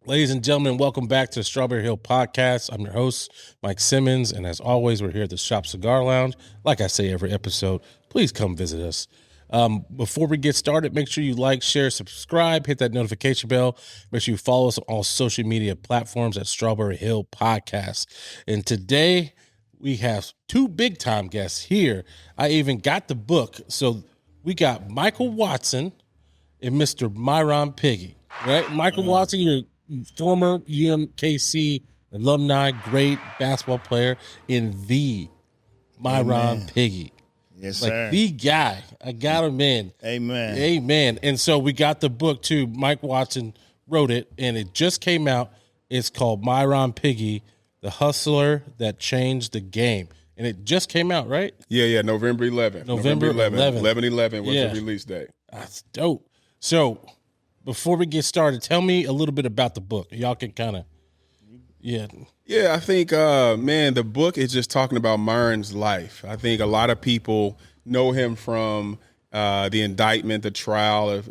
Ladies and gentlemen, welcome back to the Strawberry Hill Podcast. I'm your host, Mike Simmons, and as always, we're here at the Shop Cigar Lounge. Like I say every episode, please come visit us. Before we get started, make sure you like, share, subscribe, hit that notification bell. Make sure you follow us on all social media platforms at Strawberry Hill Podcast. And today, we have two big-time guests here. I even got the book. So we got Michael Watson and Mr. Myron Piggie, right? Michael Watson, you're former UMKC alumni, great basketball player, in the Myron Piggie. Yes, Like sir. the guy. I got him in. Amen. Amen. And so we got the book too. Mike Watson wrote it, and it just came out. It's called Myron Piggie, The Hustler That Changed the Game. And it just came out, right? Yeah, November 11th. November 11th. 11/11 was Yeah. the release date. That's dope. So before we get started, tell me a little bit about the book. Y'all can kind of, yeah. Yeah, I think, man, the book is just talking about Myron's life. I think a lot of people know him from the indictment, the trial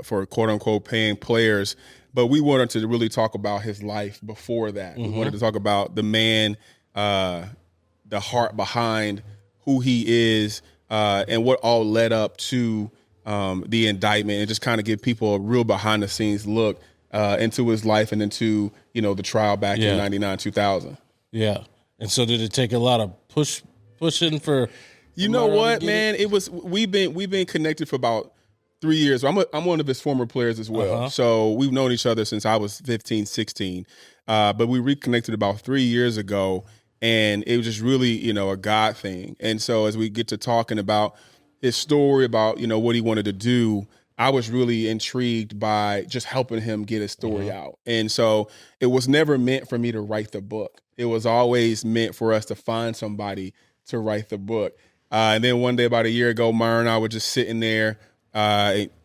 for quote-unquote paying players, but we wanted to really talk about his life before that. We wanted to talk about the man, the heart behind who he is, and what all led up to the indictment, and just kind of give people a real behind-the-scenes look into his life and into the trial back in 99, 2000. Yeah. And so did it take a lot of pushing for? You know Myron to what, get man? It was we've been connected for about 3 years. I'm one of his former players as well. So we've known each other since I was 15, 16. But we reconnected about 3 years ago, and it was just really, a God thing. And so as we get to talking about his story, about, what he wanted to do, I was really intrigued by just helping him get his story out. And so it was never meant for me to write the book. It was always meant for us to find somebody to write the book. And then one day about a year ago, Myron and I were just sitting there,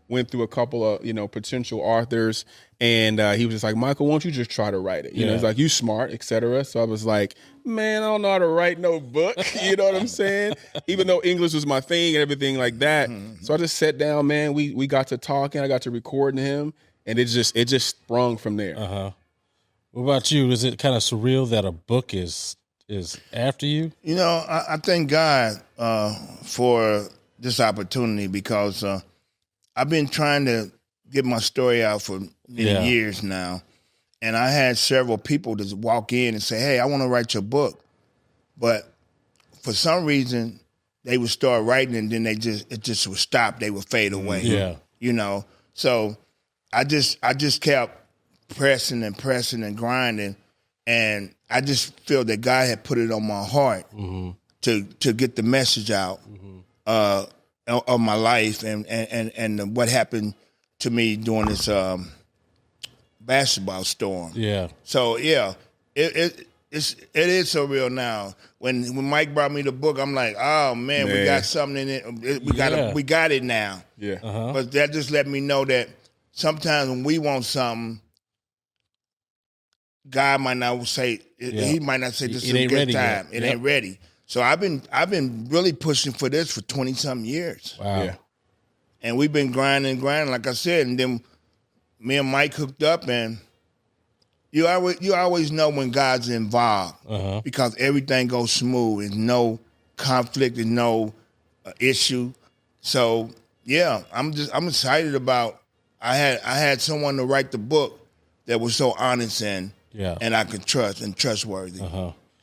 went through a couple of, potential authors, and he was just like, Michael, why don't you just try to write it? He's like, you smart, et cetera. So I was like, man, I don't know how to write no book. You know what I'm saying? Even though English was my thing and everything like that. So I just sat down, man. We got to talking. I got to recording him, and it just sprung from there. What about you? Is it kind of surreal that a book is after you? I thank God for this opportunity because I've been trying to get my story out for many years now. And I had several people just walk in and say, hey, I want to write your book. But for some reason, they would start writing and then it just would stop. They would fade away. Yeah. So I just kept pressing and grinding. And I just feel that God had put it on my heart to get the message out of my life and what happened to me during this basketball storm. Yeah. So it is surreal now. When Mike brought me the book, I'm like, oh man, we got something in it. We got it now. Yeah. But that just let me know that sometimes when we want something, God might not say he might not say this is a good time. It ain't ready. So I've been really pushing for this for 20-something years. Wow. Yeah. And we've been grinding, like I said, and then me and Mike hooked up, and you always know when God's involved because everything goes smooth. There's no conflict, there's no issue. So yeah, I'm excited about. I had someone to write the book that was so honest and I could trust and trustworthy.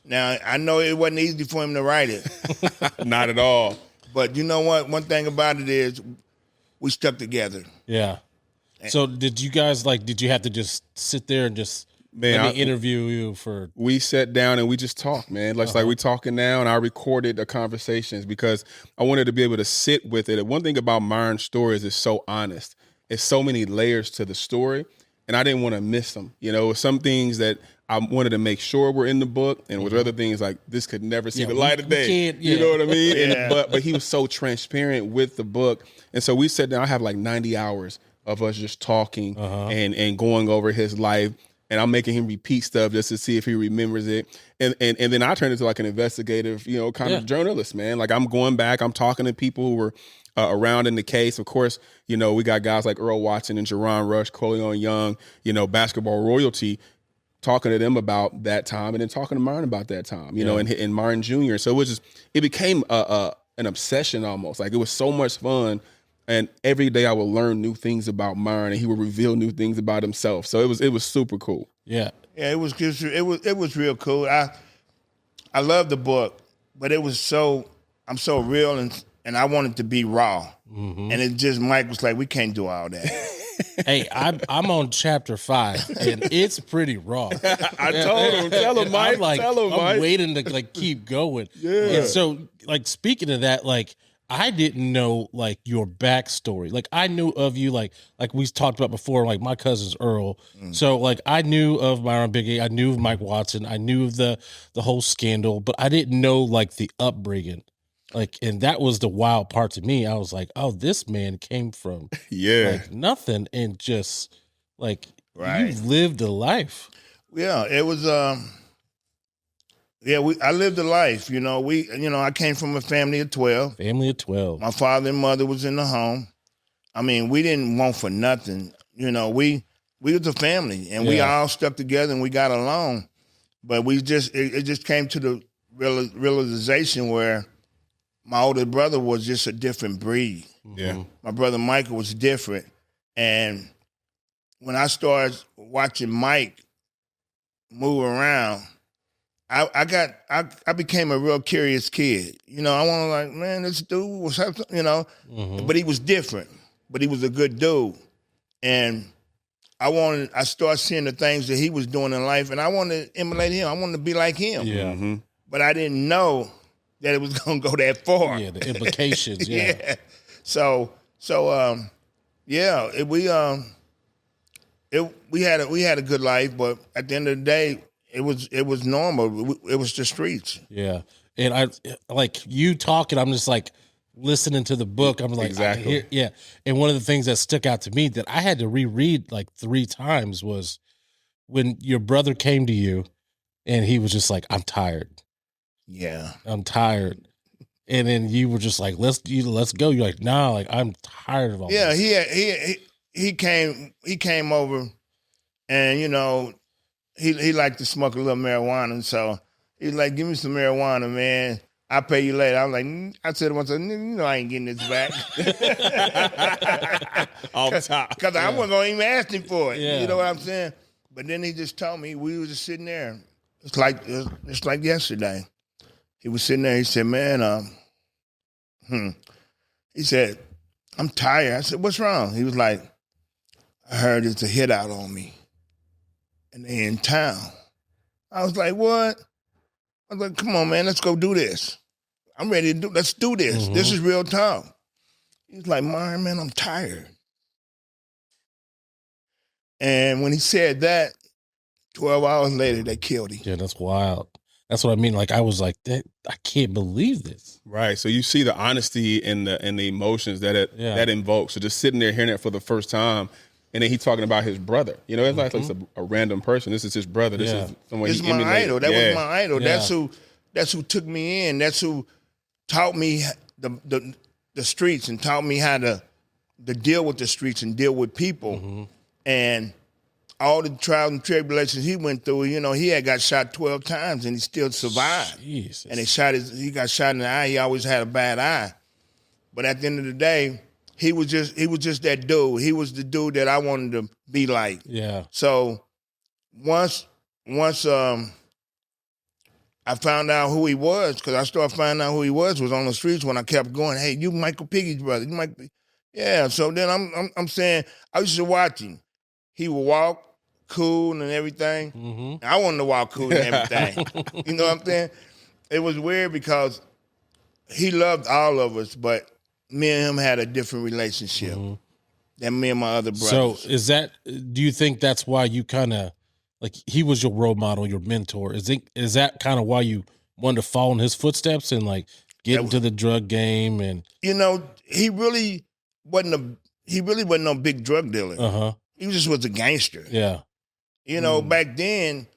Now I know it wasn't easy for him to write it, Not at all. but you know what? One thing about it is we stuck together. Yeah. So did you guys did you have to just sit there and just let me interview you for? We sat down and we just talked, man. Like we talking now, and I recorded the conversations because I wanted to be able to sit with it. And one thing about Myron's story is it's so honest. It's so many layers to the story, and I didn't want to miss them. Some things that I wanted to make sure were in the book, and with other things like this could never see the light of day. You know what I mean? Yeah. But he was so transparent with the book, and so we sat down. I have like 90 hours of us just talking and going over his life. and I'm making him repeat stuff just to see if he remembers it. And then I turned into like an investigative, kind of journalist, man. Like I'm going back, I'm talking to people who were around in the case. Of course, we got guys like Earl Watson and Jerron Rush, Coleon Young, basketball royalty, talking to them about that time, and then talking to Myron about that time, and Myron Jr. So it became an obsession almost. Like it was so much fun. And every day I would learn new things about Myron, and he would reveal new things about himself. So it was super cool. Yeah. Yeah, it was real cool. I love the book, but I'm so real and I wanted to be raw. Mm-hmm. And it just Mike was like, we can't do all that. Hey, I'm on chapter 5, and it's pretty raw. I told him, tell him, Mike. I'm waiting to keep going. Yeah. And so, speaking of that, I didn't know your backstory. I knew of you, like we talked about before. Like my cousin's Earl, so I knew of Myron Piggie, I knew of Mike Watson, I knew of the whole scandal, but I didn't know the upbringing. And that was the wild part to me. I was like, oh, this man came from nothing, and just you've lived a life. Yeah, it was. I lived a life. I came from a family of 12. Family of 12. My father and mother was in the home. I mean, we didn't want for nothing. We was a family, and we all stuck together and we got along. But it just came to the realization where my older brother was just a different breed. Yeah. My brother Michael was different. And when I started watching Mike move around, I became a real curious kid. I wanted man, this dude was something, but he was different, but he was a good dude. And I started seeing the things that he was doing in life, and I wanted to emulate him. I wanted to be like him. Yeah. Mm-hmm. But I didn't know that it was going to go that far. Yeah, the implications. Yeah. We had a good life, but at the end of the day, it was normal. It was the streets. Yeah, and I you talking. I'm just listening to the book. I'm like, exactly. And one of the things that stuck out to me that I had to reread 3 times was when your brother came to you, and he was just like, "I'm tired." Yeah, I'm tired. And then you were just like, let's go. You're like, nah, I'm tired of all this. Yeah, he came over, and he liked to smoke a little marijuana, and so he's like, give me some marijuana, man. I'll pay you later. I was like, I said to myself, I ain't getting this back. Off the top. Because I wasn't going to even ask him for it. Yeah. You know what I'm saying? But then he just told me, we was just sitting there. It's like yesterday. He was sitting there. He said, man, he said, I'm tired. I said, what's wrong? He was like, I heard it's a hit out on me. And they in town. I was like, what? I was like, come on, man, let's go do this. I'm ready to let's do this. Mm-hmm. This is real talk. He's like, Myron, man, I'm tired. And when he said that, 12 hours later, they killed him. Yeah, that's wild. That's what I mean. I was like, I can't believe this. Right. So you see the honesty and the emotions that invokes. So just sitting there hearing it for the first time, and then he talking about his brother. It's not like a random person. This is his brother. This is someone This is he my emulated. idol. That was my idol. Yeah. That's who took me in. That's who taught me the streets and taught me how to deal with the streets and deal with people. Mm-hmm. And all the trials and tribulations he went through, he had got shot 12 times and he still survived. Jesus. And he got shot in the eye. He always had a bad eye. But at the end of the day, he was just that dude. He was the dude that I wanted to be like. Yeah. So once I found out who he was, because I started finding out who he was on the streets when I kept going, hey, you Michael Piggie's brother. You might be. Yeah. So then I'm saying, I used to watch him. He would walk cool and everything. Mm-hmm. I wanted to walk cool and everything. You know what I'm saying? It was weird because he loved all of us, but me and him had a different relationship than me and my other brothers. So do you think that's why you kind of, he was your role model, your mentor? Is that kind of why you wanted to follow in his footsteps and get into the drug game? And he really wasn't no big drug dealer. Uh-huh. He just was a gangster. Yeah. You know, back then,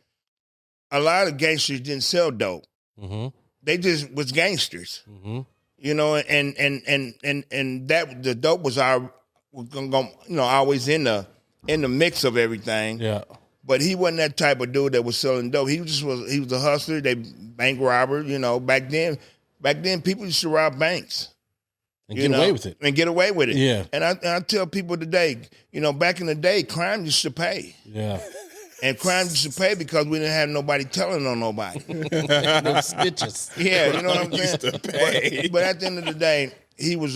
a lot of gangsters didn't sell dope. Mm-hmm. They just was gangsters. Mm-hmm. You know, and that the dope was always in the mix of everything. Yeah. But he wasn't that type of dude that was selling dope. He was a hustler. They bank robber. You know, back then people used to rob banks And get away with it. And get away with it. Yeah. And I tell people today, you know, back in the day, crime used to pay. Yeah. And crime used to pay because we didn't have nobody telling on nobody. No stitches. Yeah, you know what I'm saying? Used to pay. But at the end of the day, he was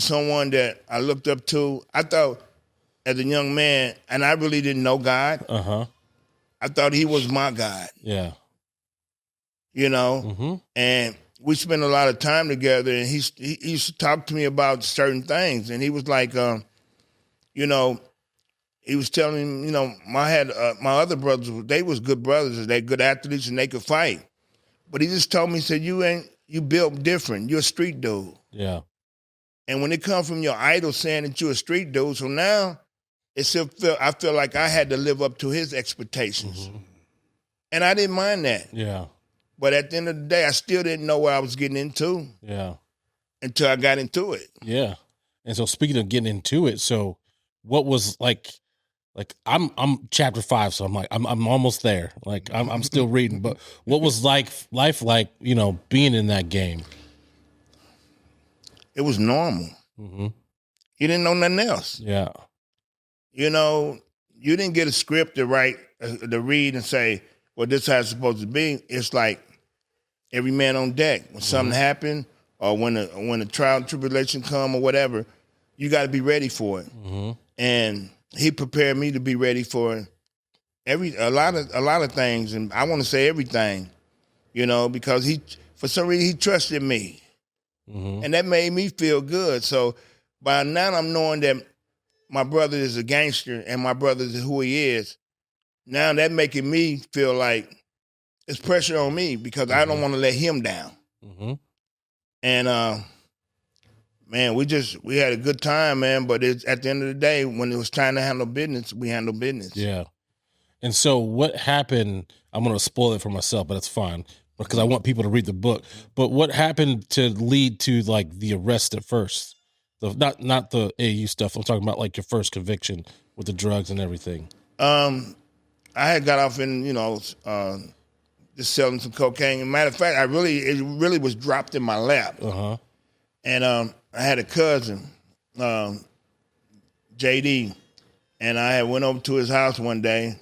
someone that I looked up to. I thought as a young man, and I really didn't know God. Uh-huh. I thought he was my God. Yeah. You know? Mm-hmm. And we spent a lot of time together, and he used to talk to me about certain things. And he was like, you know, he was telling me, you know, my other brothers, they was good brothers, they good athletes, and they could fight. But he just told me, he said, you built different. You're a street dude. Yeah. And when it comes from your idol saying that you're a street dude, so now I feel like I had to live up to his expectations. Mm-hmm. And I didn't mind that. Yeah. But at the end of the day, I still didn't know what I was getting into Yeah. until I got into it. Yeah. And so speaking of getting into it, so what was like I'm chapter 5, so I'm almost there. Like I'm still reading, but what was life like, you know, being in that game? It was normal. Mm-hmm. You didn't know nothing else. Yeah. You know, you didn't get a script to write, to read and say, well, this is how it's supposed to be. It's like every man on deck. When something happened or when a trial and tribulation come or whatever, you got to be ready for it. Mm-hmm. And he prepared me to be ready for a lot of things, and I want to say everything, you know, because for some reason he trusted me, and that made me feel good. So by now I'm knowing that my brother is a gangster and my brother is who he is. Now that making me feel like it's pressure on me because I don't want to let him down. Mm-hmm. And man, we had a good time, man. But it's at the end of the day, when it was time to handle business, we handled business. Yeah. And so what happened, I'm going to spoil it for myself, but it's fine because I want people to read the book. But what happened to lead to like the arrest at first? Not the AU stuff. I'm talking about like your first conviction with the drugs and everything. I had got off in, you know, just selling some cocaine. As a matter of fact, it really was dropped in my lap. Uh-huh. And I had a cousin, JD, and I had went over to his house one day,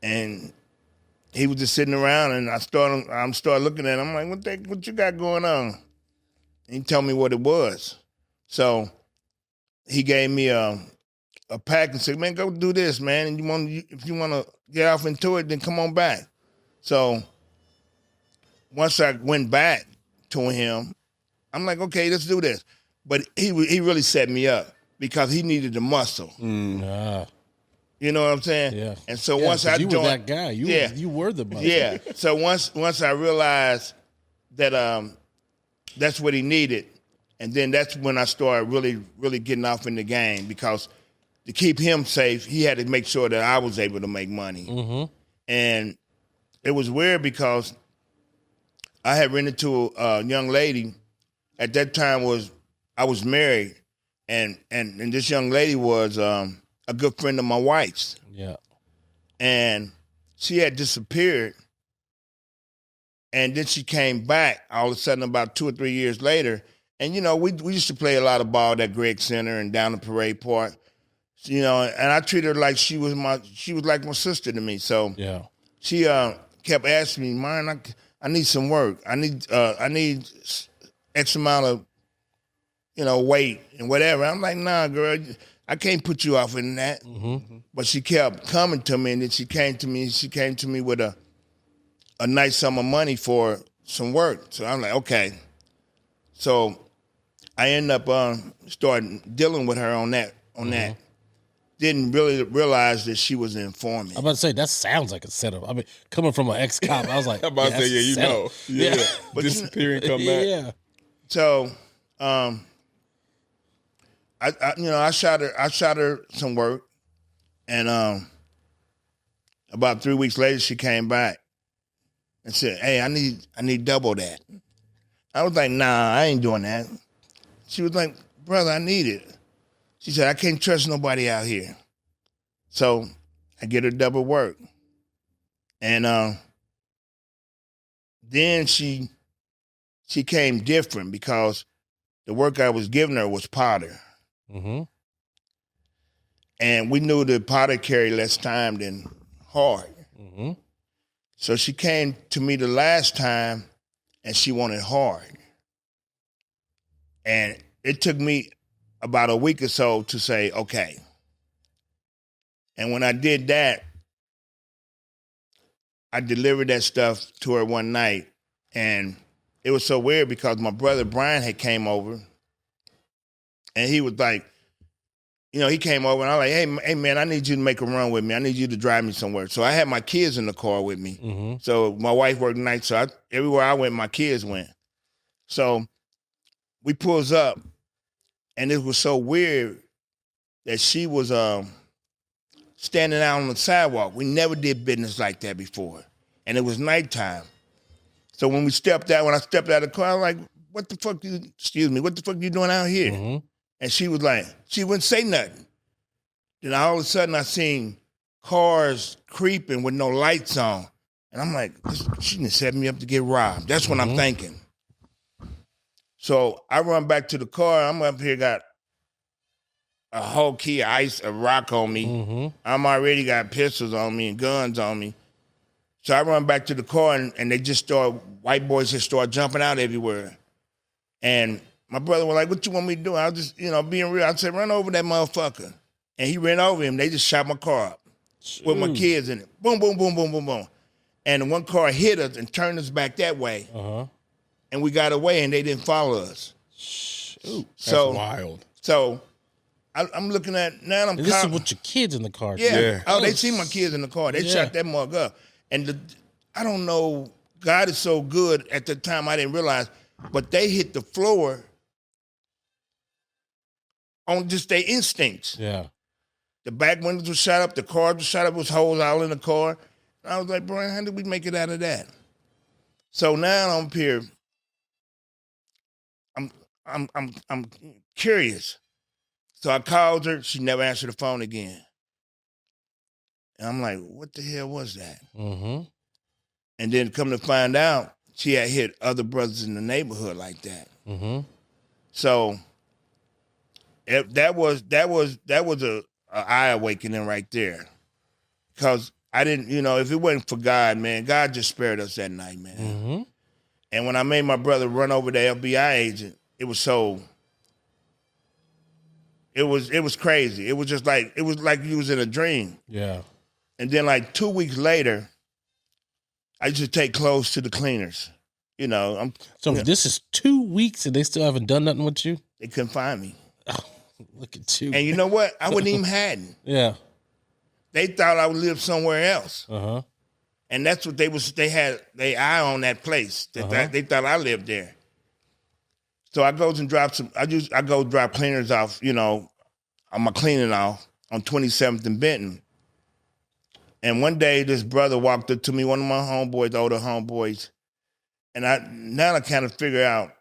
and he was just sitting around, and I started looking at him. I'm like, what you got going on? And he told me what it was. So he gave me a pack and said, man, go do this, man. And if you want to get off into it, then come on back. So once I went back to him, I'm like, okay, let's do this. But he really set me up because he needed the muscle. Ah. You know what I'm saying? Yeah. And so Yeah, once I you joined, were that guy. You were the muscle. yeah. So once I realized that that's what he needed, and then that's when I started really getting off in the game because to keep him safe, he had to make sure that I was able to make money. Mm-hmm. And it was weird because I had run into a young lady. At that time I was married, and this young lady was a good friend of my wife's. Yeah. And she had disappeared. And then she came back all of a sudden about 2 or 3 years later. And, you know, we used to play a lot of ball at Greg Center and down the Parade Park. You know, and I treated her like she was like my sister to me. So Yeah. she kept asking me, Myron, I need some work. I need X amount of, you know, weight and whatever. I'm like, nah, girl, I can't put you off in that. Mm-hmm. But she kept coming to me, and then she came to me with a nice sum of money for some work. So I'm like, okay. So I ended up starting dealing with her on that. Didn't really realize that she was an informant. I'm about to say, that sounds like a setup. I mean, coming from an ex-cop, I was like, I'm about to say, yeah, you know. Yeah. But disappear and come back. Yeah. So I shot her some work, And about 3 weeks later, she came back and said, "Hey, I need double that." I was like, "Nah, I ain't doing that." She was like, "Brother, I need it." She said, "I can't trust nobody out here." So I get her double work. And then she came different because the work I was giving her was Potter. Mm-hmm. And we knew that Potter carried less time than hard. Mm-hmm. So she came to me the last time and she wanted hard. And it took me about a week or so to say, okay. And when I did that, I delivered that stuff to her one night. And it was so weird because my brother Brian had came over and he was like, he came over and I was like, hey man, I need you to make a run with me. I need you to drive me somewhere. So I had my kids in the car with me. Mm-hmm. So my wife worked nights, so everywhere I went, my kids went. So we pulls up and it was so weird that she was standing out on the sidewalk. We never did business like that before. And it was nighttime. So when I stepped out of the car, I was like, what the fuck you doing out here? Mm-hmm. And she was like, she wouldn't say nothing. Then all of a sudden I seen cars creeping with no lights on. And I'm like, she done set me up to get robbed. That's what I'm thinking. So I run back to the car. I'm up here, got a whole key of ice, a rock on me. Mm-hmm. I'm already got pistols on me and guns on me. So I run back to the car and they just white boys just start jumping out everywhere. And my brother was like, what you want me to do? I was just, being real. I said, run over that motherfucker. And he ran over him. They just shot my car up with my kids in it. Boom, boom, boom, boom, boom, boom. And one car hit us and turned us back that way. Uh-huh. And we got away and they didn't follow us. Ooh, that's So wild. So I'm looking at, now I'm And this is with your kids in the car. Yeah. Yeah. Oh, they see my kids in the car. They shot that mug up. And I don't know, God is so good. At the time, I didn't realize, but they hit the floor on just their instincts. Yeah. The back windows were shot up. The cars were shot up. There was holes all in the car. And I was like, Brian, how did we make it out of that? So now I'm here. I'm curious. So I called her. She never answered the phone again. And I'm like, what the hell was that? Mm-hmm. And then come to find out, she had hit other brothers in the neighborhood like that. Mm-hmm. So that was a eye awakening right there, because I didn't, if it wasn't for God, man, God just spared us that night, man. Mm-hmm. And when I made my brother run over the FBI agent, it was crazy. It was just like, you was in a dream. Yeah. And then like 2 weeks later, I used to take clothes to the cleaners. This is 2 weeks and they still haven't done nothing with you? They couldn't find me. Oh, look at you. And you know what? I wasn't even hiding. Yeah. They thought I would live somewhere else. Uh-huh. And that's what they had their eye on that place. They thought I lived there. So I goes and drop I go drop cleaners off, on my cleaning off on 27th and Benton. And one day this brother walked up to me, one of my homeboys, older homeboys, and I kind of figure out,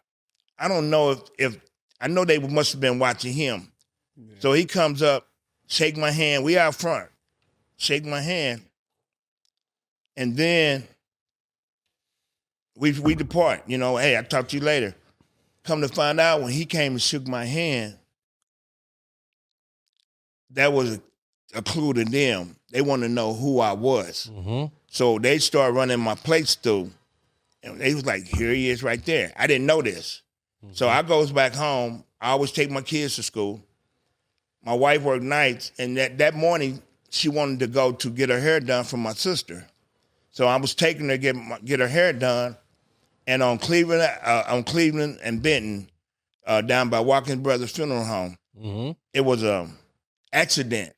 I don't know if I know they must have been watching him. Yeah. So he comes up, shake my hand, we out front, shake my hand, and then we depart, hey, I'll talk to you later. Come to find out, when he came and shook my hand, that was a clue to them. They want to know who I was. Mm-hmm. So they started running my plates through. And they was like, here he is right there. I didn't know this. Mm-hmm. So I goes back home. I always take my kids to school. My wife worked nights. And that morning, she wanted to go to get her hair done from my sister. So I was taking her to get her hair done. And on Cleveland and Benton, down by Watkins Brothers Funeral Home, it was an accident.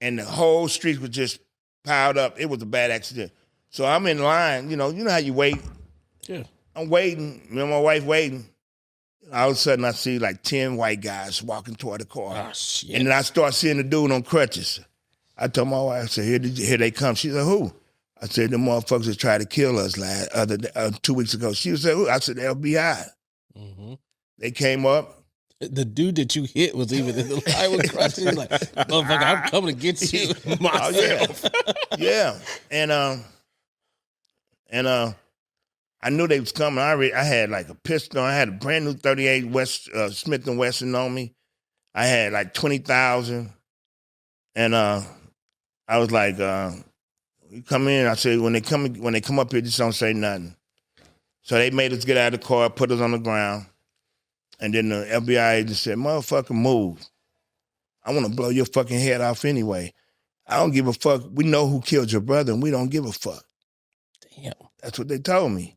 And the whole street was just piled up. It was a bad accident. So I'm in line, you know how you wait. Yeah. I'm waiting, me and my wife waiting. All of a sudden, I see like 10 white guys walking toward the car. Oh, shit. And then I start seeing the dude on crutches. I told my wife, I said, here they come. She said, who? I said, the motherfuckers that tried to kill us 2 weeks ago. She said, who? I said, the FBI. Mm-hmm. They came up. The dude that you hit was even in the line with crutches. He's like, motherfucker, I'm coming to get you myself. Yeah. And I knew they was coming. I had like a pistol. I had a brand new 38 Smith & Wesson on me. I had like 20,000. And I was like, you come in. I said, when they come up here, just don't say nothing. So they made us get out of the car, put us on the ground. And then the FBI agent said, motherfucker, move. I want to blow your fucking head off anyway. I don't give a fuck. We know who killed your brother, and we don't give a fuck. Damn. That's what they told me.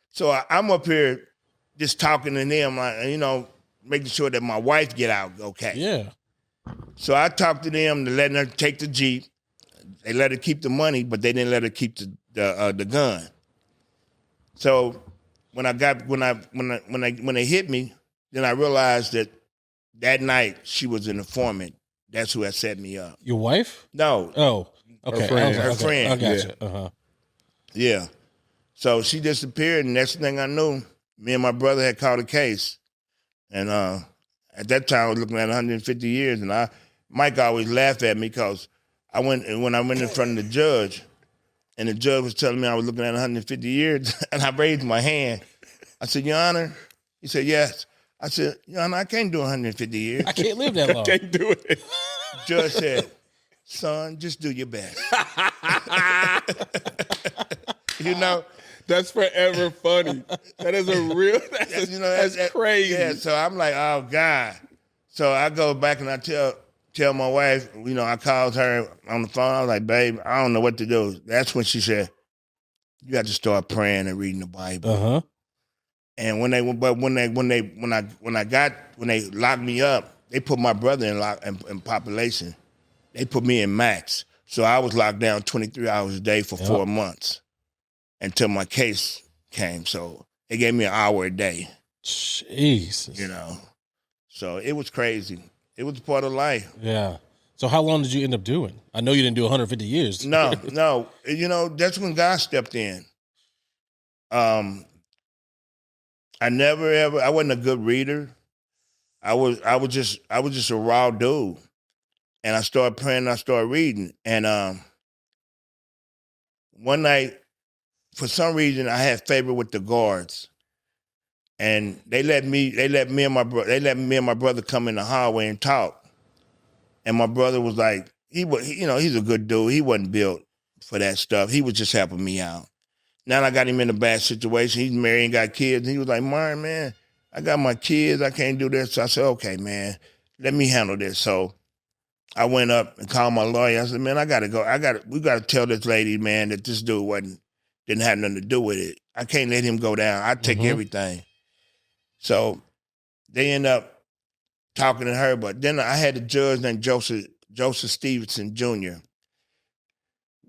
So I'm up here just talking to them, like, making sure that my wife get out okay. Yeah. So I talked to them to let her take the Jeep. They let her keep the money, but they didn't let her keep the gun. So when they hit me, then I realized that night she was an informant. That's who had set me up. Your wife? No. Oh, okay. Her friend. I got you. Uh-huh. Yeah. So she disappeared, and next thing I knew, me and my brother had caught a case. And at that time, I was looking at 150 years, and Mike always laughed at me because when I went in front of the judge, and the judge was telling me I was looking at 150 years, and I raised my hand. I said, Your Honor? He said, yes. I said, Your Honor, I can't do 150 years. I can't live that long. I can't do it. Judge said, son, just do your best. That's forever funny. That is that's crazy. Yeah, so I'm like, oh, God. So I go back and I tell my wife, I called her on the phone. I was like, babe, I don't know what to do. That's when she said, you got to start praying and reading the Bible. Uh-huh. And when they locked me up, they put my brother in population. They put me in max. So I was locked down 23 hours a day for 4 months until my case came. So they gave me an hour a day. Jesus. So it was crazy. It was part of life. Yeah. So how long did you end up doing? I know you didn't do 150 years. No. That's when God stepped in. I wasn't a good reader. I was just a raw dude. And I started praying and I started reading. And one night, for some reason, I had favor with the guards. And they let me and my brother come in the hallway and talk. And my brother was like, he's a good dude. He wasn't built for that stuff. He was just helping me out. Now I got him in a bad situation. He's married and got kids. And he was like, Myron, man, I got my kids. I can't do this. So I said, okay, man, let me handle this. So I went up and called my lawyer. I said, man, I got to go. We got to tell this lady, man, that this dude didn't have nothing to do with it. I can't let him go down. I take everything. So they end up talking to her. But then I had a judge named Joseph Stevenson, Jr.,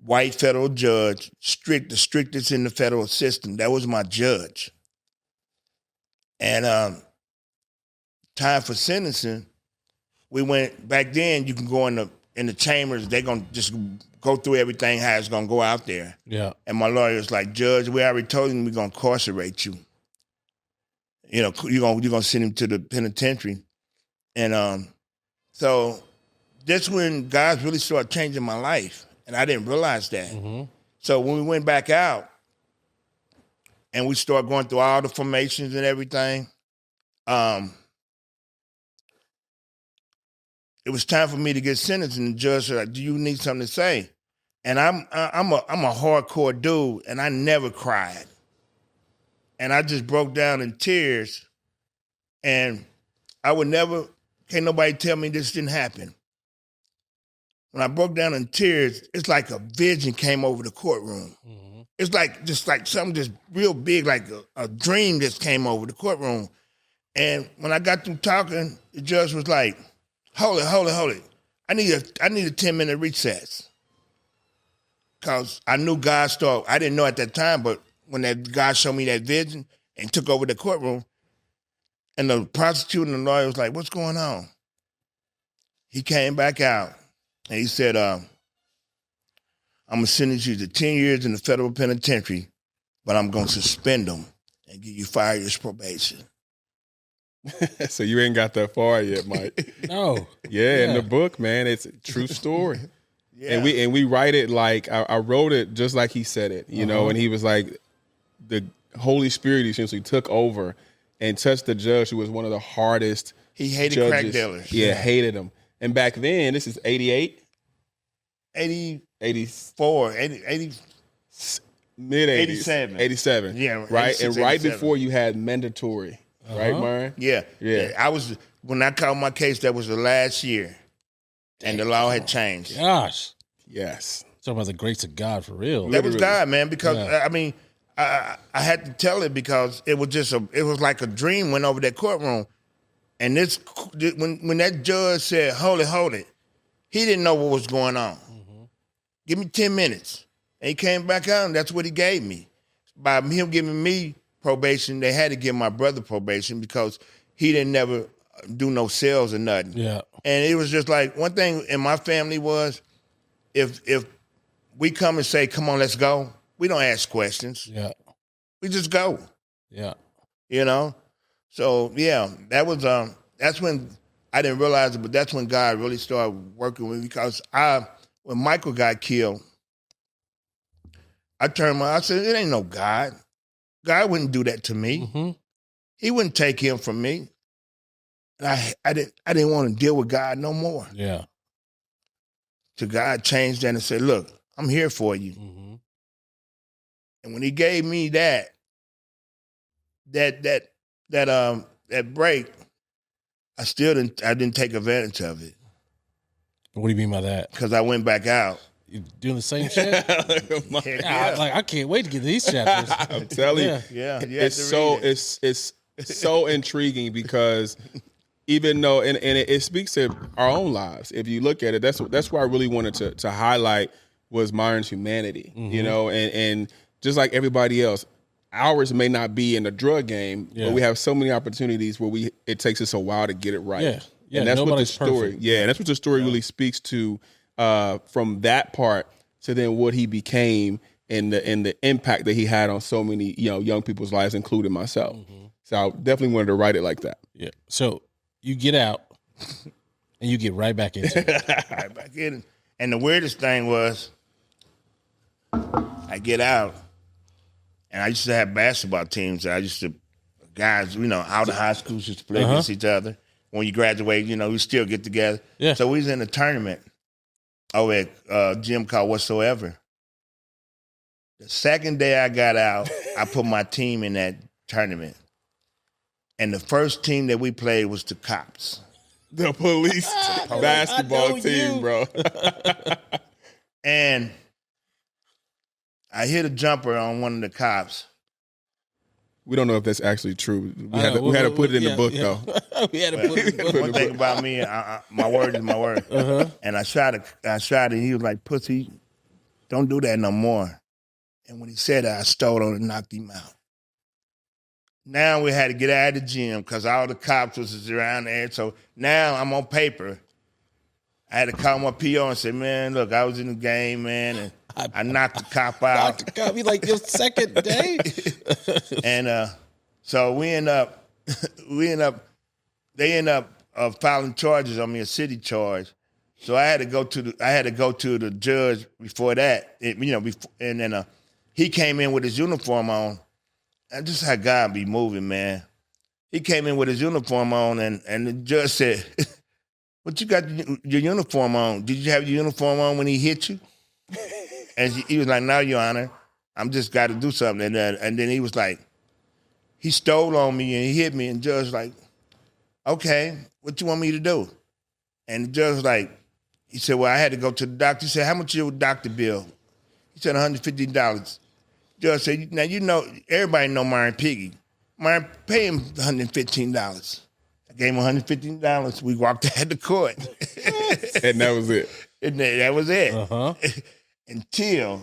white federal judge, the strictest in the federal system. That was my judge. And time for sentencing, we went, back then you can go in the chambers, they're going to just go through everything, how it's going to go out there. Yeah. And my lawyer was like, Judge, we already told him we're going to incarcerate you. You're going to send him to the penitentiary. And so that's when God really started changing my life. And I didn't realize that. Mm-hmm. So when we went back out and we started going through all the formations and everything, it was time for me to get sentenced. And the judge said, do you need something to say? And I'm a hardcore dude, and I never cried. And I just broke down in tears. And can't nobody tell me this didn't happen. When I broke down in tears, it's like a vision came over the courtroom. Mm-hmm. It's like something just real big, like a dream just came over the courtroom. And when I got through talking, the judge was like, hold it. I need a 10-minute recess. Because I knew God started, I didn't know at that time, but when that God showed me that vision and took over the courtroom, And the prosecutor and the lawyer was like, what's going on? He came back out and he said, I'm going to sentence you to 10 years in the federal penitentiary, but I'm going to suspend them and give you 5 years probation. So you ain't got that far yet, Mike. No. Yeah, in the book, man, it's a true story. Yeah. And we write it like I wrote it just like he said it, you know, and he was like, the Holy Spirit essentially took over and touched the judge who was one of the hardest. He hated judges. crack dealers. Yeah, hated them. And back then, this is 88? 84, 80 mid 80s. 87. 87. Yeah, right. 86, and right 87. before you had mandatory, right, Myron? Yeah. When I called my case, that was the last year. And the law had changed. Gosh. Yes. Talking about the grace of God for real. That was God, man, because I mean, I had to tell it because it was just it was like a dream went over that courtroom. And when that judge said, hold it, he didn't know what was going on. Give me 10 minutes. And he came back out, and that's what he gave me. By him giving me probation, they had to give my brother probation because he didn't never do no sales or nothing. Yeah. And it was just like, one thing in my family was, if we come and say, come on, let's go, we don't ask questions. Yeah. We just go. Yeah. You know? So, yeah, that was, that's when, I didn't realize it, but that's when God really started working with me because when Michael got killed, I turned I said, it ain't no God. God wouldn't do that to me. He wouldn't take him from me. And I didn't want to deal with God no more. Yeah. So God changed that and said, look, I'm here for you. And when he gave me that break, I didn't take advantage of it. What do you mean by that? Because I went back out. You doing the same shit? I can't wait to get these chapters. I'm telling you. Yeah. It's so intriguing because even though and it speaks to our own lives. If you look at it, that's why I really wanted to highlight was Myron's humanity. You know, and just like everybody else, ours may not be in the drug game, but we have so many opportunities where it takes us a while to get it right. Yeah, and that's what the nobody's story. perfect. Yeah, and that's what the story really speaks to. From that part to then what he became and the impact that he had on so many young people's lives, including myself. So I definitely wanted to write it like that. Yeah. So you get out and you get right back into it. Right back in. And the weirdest thing was, I get out, and I used to have basketball teams. Guys, out of high schools used to play against each other. When you graduate, we still get together. Yeah. So we was in a tournament over at a gym called Whatsoever. The second day I got out, I put my team in that tournament. And the first team that we played was the Cops. The police basketball team, bro. And I hit a jumper on one of the Cops. We don't know if that's actually true. We had to put it in the book, though. We had to put it in the book. One thing about me, my word is my word. And I shot it. He was like, pussy, don't do that no more. And when he said that, I stole on and knocked him out. Now we had to get out of the gym because all the cops was around there. So now I'm on paper. I had to call my PO and say, man, look, I was in the game, man, and I knocked the cop out. Knocked the cop. You like your second day? And so they end up filing charges on me, a city charge. So I had to go to the judge before that, and then he came in with his uniform on. And just how God be moving, man. He came in with his uniform on, and the judge said, "What you got your uniform on? Did you have your uniform on when he hit you?" And he was like, "No, Your Honor, I'm just got to do something." And then he was like, he stole on me and he hit me, and the judge was like, "Okay, what you want me to do?" And the judge was like, he said, "Well, I had to go to the doctor." He said, "How much your doctor bill?" He said, $150. Judge said, "Now everybody know Myron Piggie. Myron, pay him $115. I gave him $115. We walked out the court. And that was it. And that was it. Until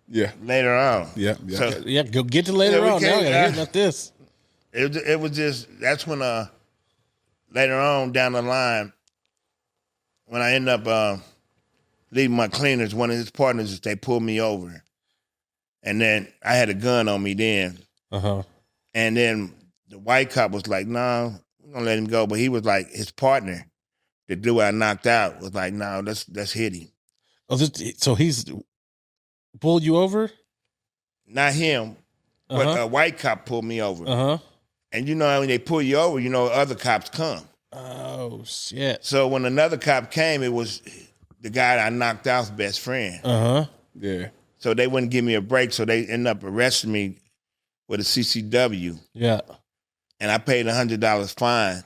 later on. Yeah. So, Go get to later on. Now I gotta hear about this. It was just, that's when later on down the line, when I end up leaving my cleaners, one of his partners, they pulled me over. And then I had a gun on me then. And then the white cop was like, no, we're going to let him go. But he was like, his partner, the dude I knocked out, was like, no, let's hit him. Oh, so he's pulled you over? Not him, but a white cop pulled me over. And you know, when they pull you over, you know, other cops come. Oh, shit. So when another cop came, it was the guy I knocked out's best friend. Yeah. So they wouldn't give me a break, so they ended up arresting me with a CCW. Yeah. And I paid $100 fine.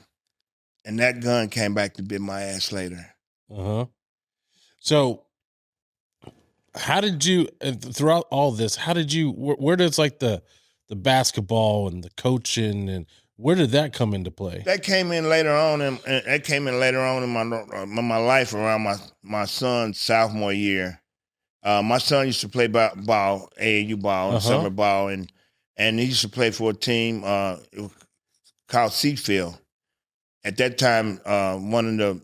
And that gun came back to bit my ass later. So how did you, throughout all this, how did you, where does like the basketball and the coaching and where did that come into play? That came in later on, and that came in later on in my life around my son's sophomore year. My son used to play ball, AAU ball, and summer ball, and he used to play for a team called Seafield. At that time, one of the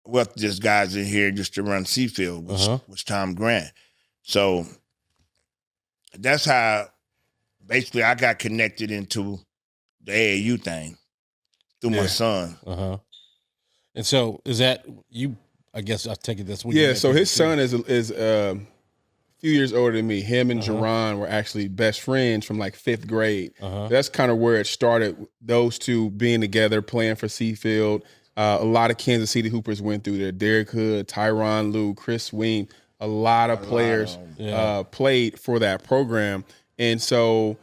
wealthiest guys in here just to run Seafield was Tom Grant. So that's how basically I got connected into the AAU thing through my son. And so is that you? I guess I'll take it this way. Yeah. So his son is a few years older than me. Him and Jerron were actually best friends from like 5th grade. That's kind of where it started. Those two being together, playing for Seafield. A lot of Kansas City Hoopers went through there. Derek Hood, Tyronn Lue, Chris Weem. A lot of players played for that program. And so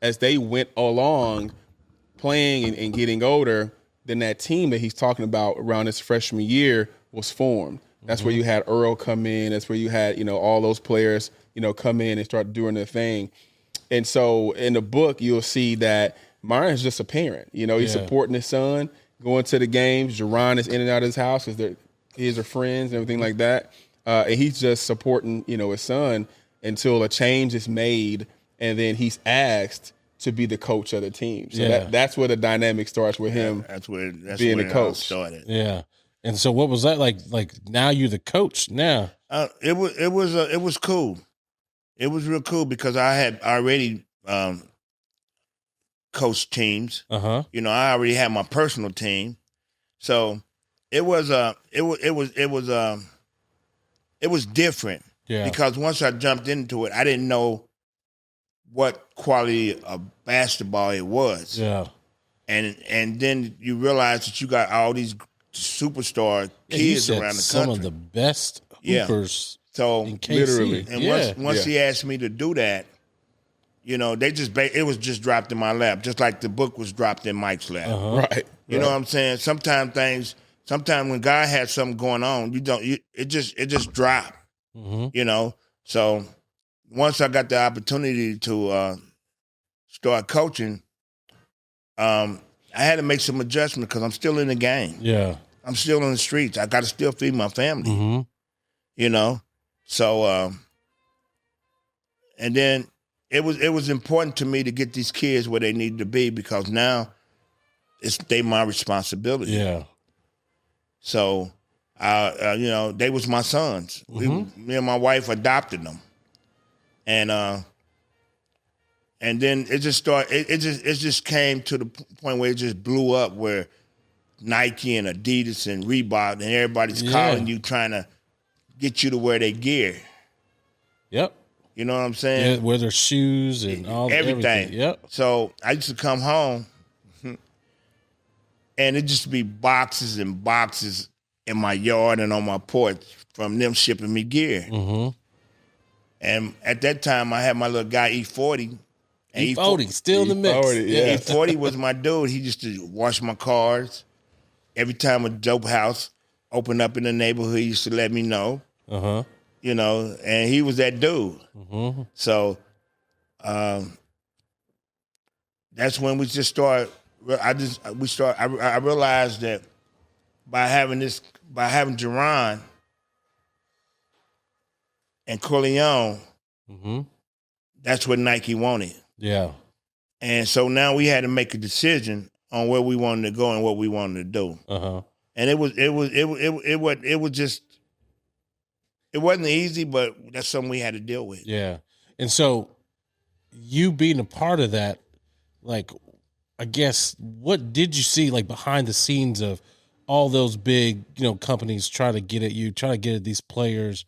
as they went along playing and getting older, then that team that he's talking about around his freshman year was formed. That's where you had Earl come in. That's where you had, all those players, come in and start doing their thing. And so in the book, you'll see that Myron's just a parent. He's supporting his son, going to the games. Jerron is in and out of his house because their kids are friends and everything like that. And he's just supporting, his son until a change is made, and then he's asked to be the coach of the team. So that's where the dynamic starts with him. That's being the coach started. Yeah. And so what was that like? Like now you're the coach now. It was cool. It was real cool because I had already coached teams. I already had my personal team, so it was different. Yeah. Because once I jumped into it, I didn't know what quality of basketball it was. Yeah. And then you realize that you got all these superstar kids around the country. Some of the best hoopers. So in KC. literally, and once he asked me to do that, they just it was just dropped in my lap, just like the book was dropped in Mike's lap. Right. You know what I'm saying? Sometimes when God has something going on, it just dropped. So once I got the opportunity to start coaching, I had to make some adjustments because I'm still in the game. Yeah. I'm still in the streets. I got to still feed my family. So and then it was important to me to get these kids where they needed to be because now they my responsibility. Yeah. So they was my sons. Me and my wife adopted them. And then it just started. It just came to the point where it just blew up, where Nike and Adidas and Reebok and everybody's calling you, trying to get you to wear their gear. Yep. You know what I'm saying? Yeah, wear their shoes and everything. Yep. So I used to come home, and it just be boxes and boxes in my yard and on my porch from them shipping me gear. And at that time, I had my little guy E40. E40, still in the mix. E40 was my dude. He used to wash my cars. Every time a dope house opened up in the neighborhood, he used to let me know. And he was that dude. So that's when we just started. I realized that by having Jerron and Corleone, that's what Nike wanted. Yeah. And so now we had to make a decision on where we wanted to go and what we wanted to do. And it wasn't easy, but that's something we had to deal with. Yeah. And so you being a part of that, like, I guess, what did you see like behind the scenes of all those big, companies try to get at you, try to get at these players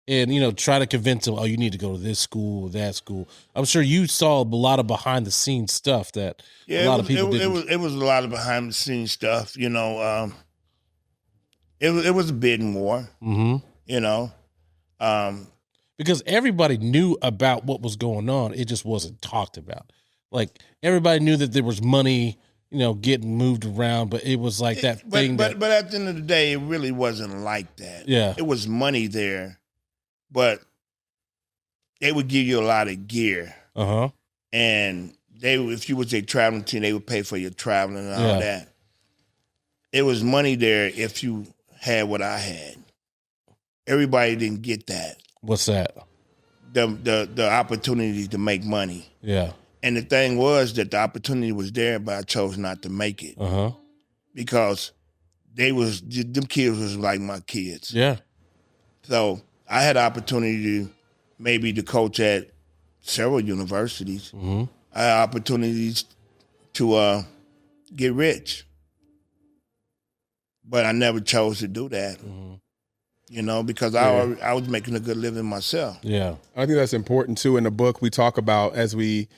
and, try to convince them, oh, you need to go to this school, that school. I'm sure you saw a lot of behind the scenes stuff that a lot of people didn't. It was a lot of behind the scenes stuff, It was a bidding war, Because everybody knew about what was going on. It just wasn't talked about. Like everybody knew that there was money, getting moved around, but it was like that thing. But at the end of the day, it really wasn't like that. Yeah. It was money there, but they would give you a lot of gear. And if you was a traveling team, they would pay for your traveling and all that. It was money there if you had what I had. Everybody didn't get that. What's that? The opportunity to make money. Yeah. And the thing was that the opportunity was there, but I chose not to make it. Because them kids was like my kids. Yeah. So I had the opportunity to coach at several universities. I had opportunities to get rich. But I never chose to do that. Because I was making a good living myself. Yeah. I think that's important too. In the book, we talk about, as we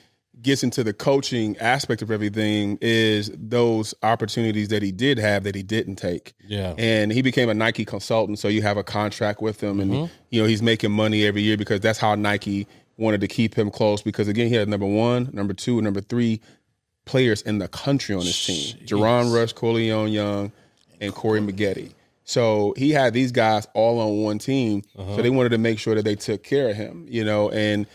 get into the coaching aspect of everything, is those opportunities that he did have that he didn't take. Yeah. And he became a Nike consultant, so you have a contract with him, and he's making money every year because that's how Nike wanted to keep him close. Because again, he had number 1, number 2, and number 3 players in the country on his team: Jerron Rush, Corleone Young, and Corey Maggette. So he had these guys all on one team, so they wanted to make sure that they took care of him, and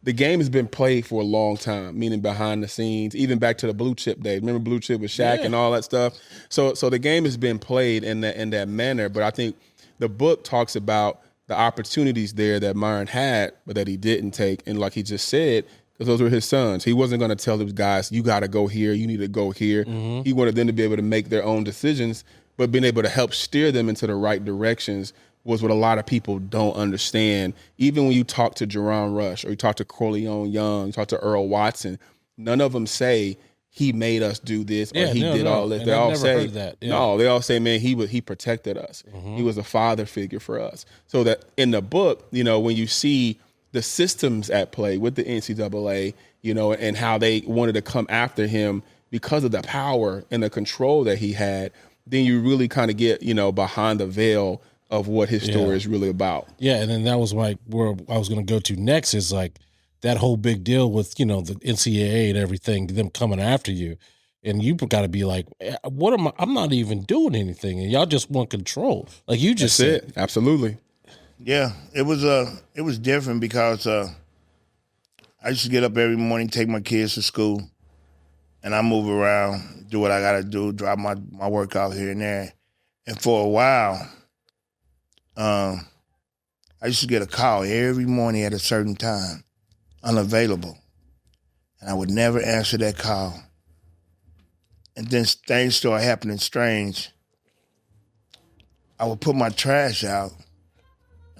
the game has been played for a long time, meaning behind the scenes, even back to the blue chip days. Remember blue chip with Shaq and all that stuff? So the game has been played in that manner, but I think the book talks about the opportunities there that Myron had, but that he didn't take. And like he just said, because those were his sons, he wasn't going to tell those guys, you got to go here, you need to go here. He wanted them to be able to make their own decisions, but being able to help steer them into the right directions was what a lot of people don't understand. Even when you talk to Jerron Rush or you talk to Corleone Young, you talk to Earl Watson, none of them say he made us do this or he did all this. And they I've all never say heard that. Yeah. no. They all say, man, he protected us. He was a father figure for us. So that in the book, when you see the systems at play with the NCAA, and how they wanted to come after him because of the power and the control that he had, then you really kind of get behind the veil of what his story is really about. Yeah, and then that was where I was going to go to next is like that whole big deal with, the NCAA and everything, them coming after you. And you got to be like, what am I? I'm not even doing anything. And y'all just want control. Like you just said. Absolutely. Yeah, it was different because I used to get up every morning, take my kids to school, and I move around, do what I got to do, drop my workout here and there. And for a while, I used to get a call every morning at a certain time, unavailable. And I would never answer that call. And then things started happening strange. I would put my trash out.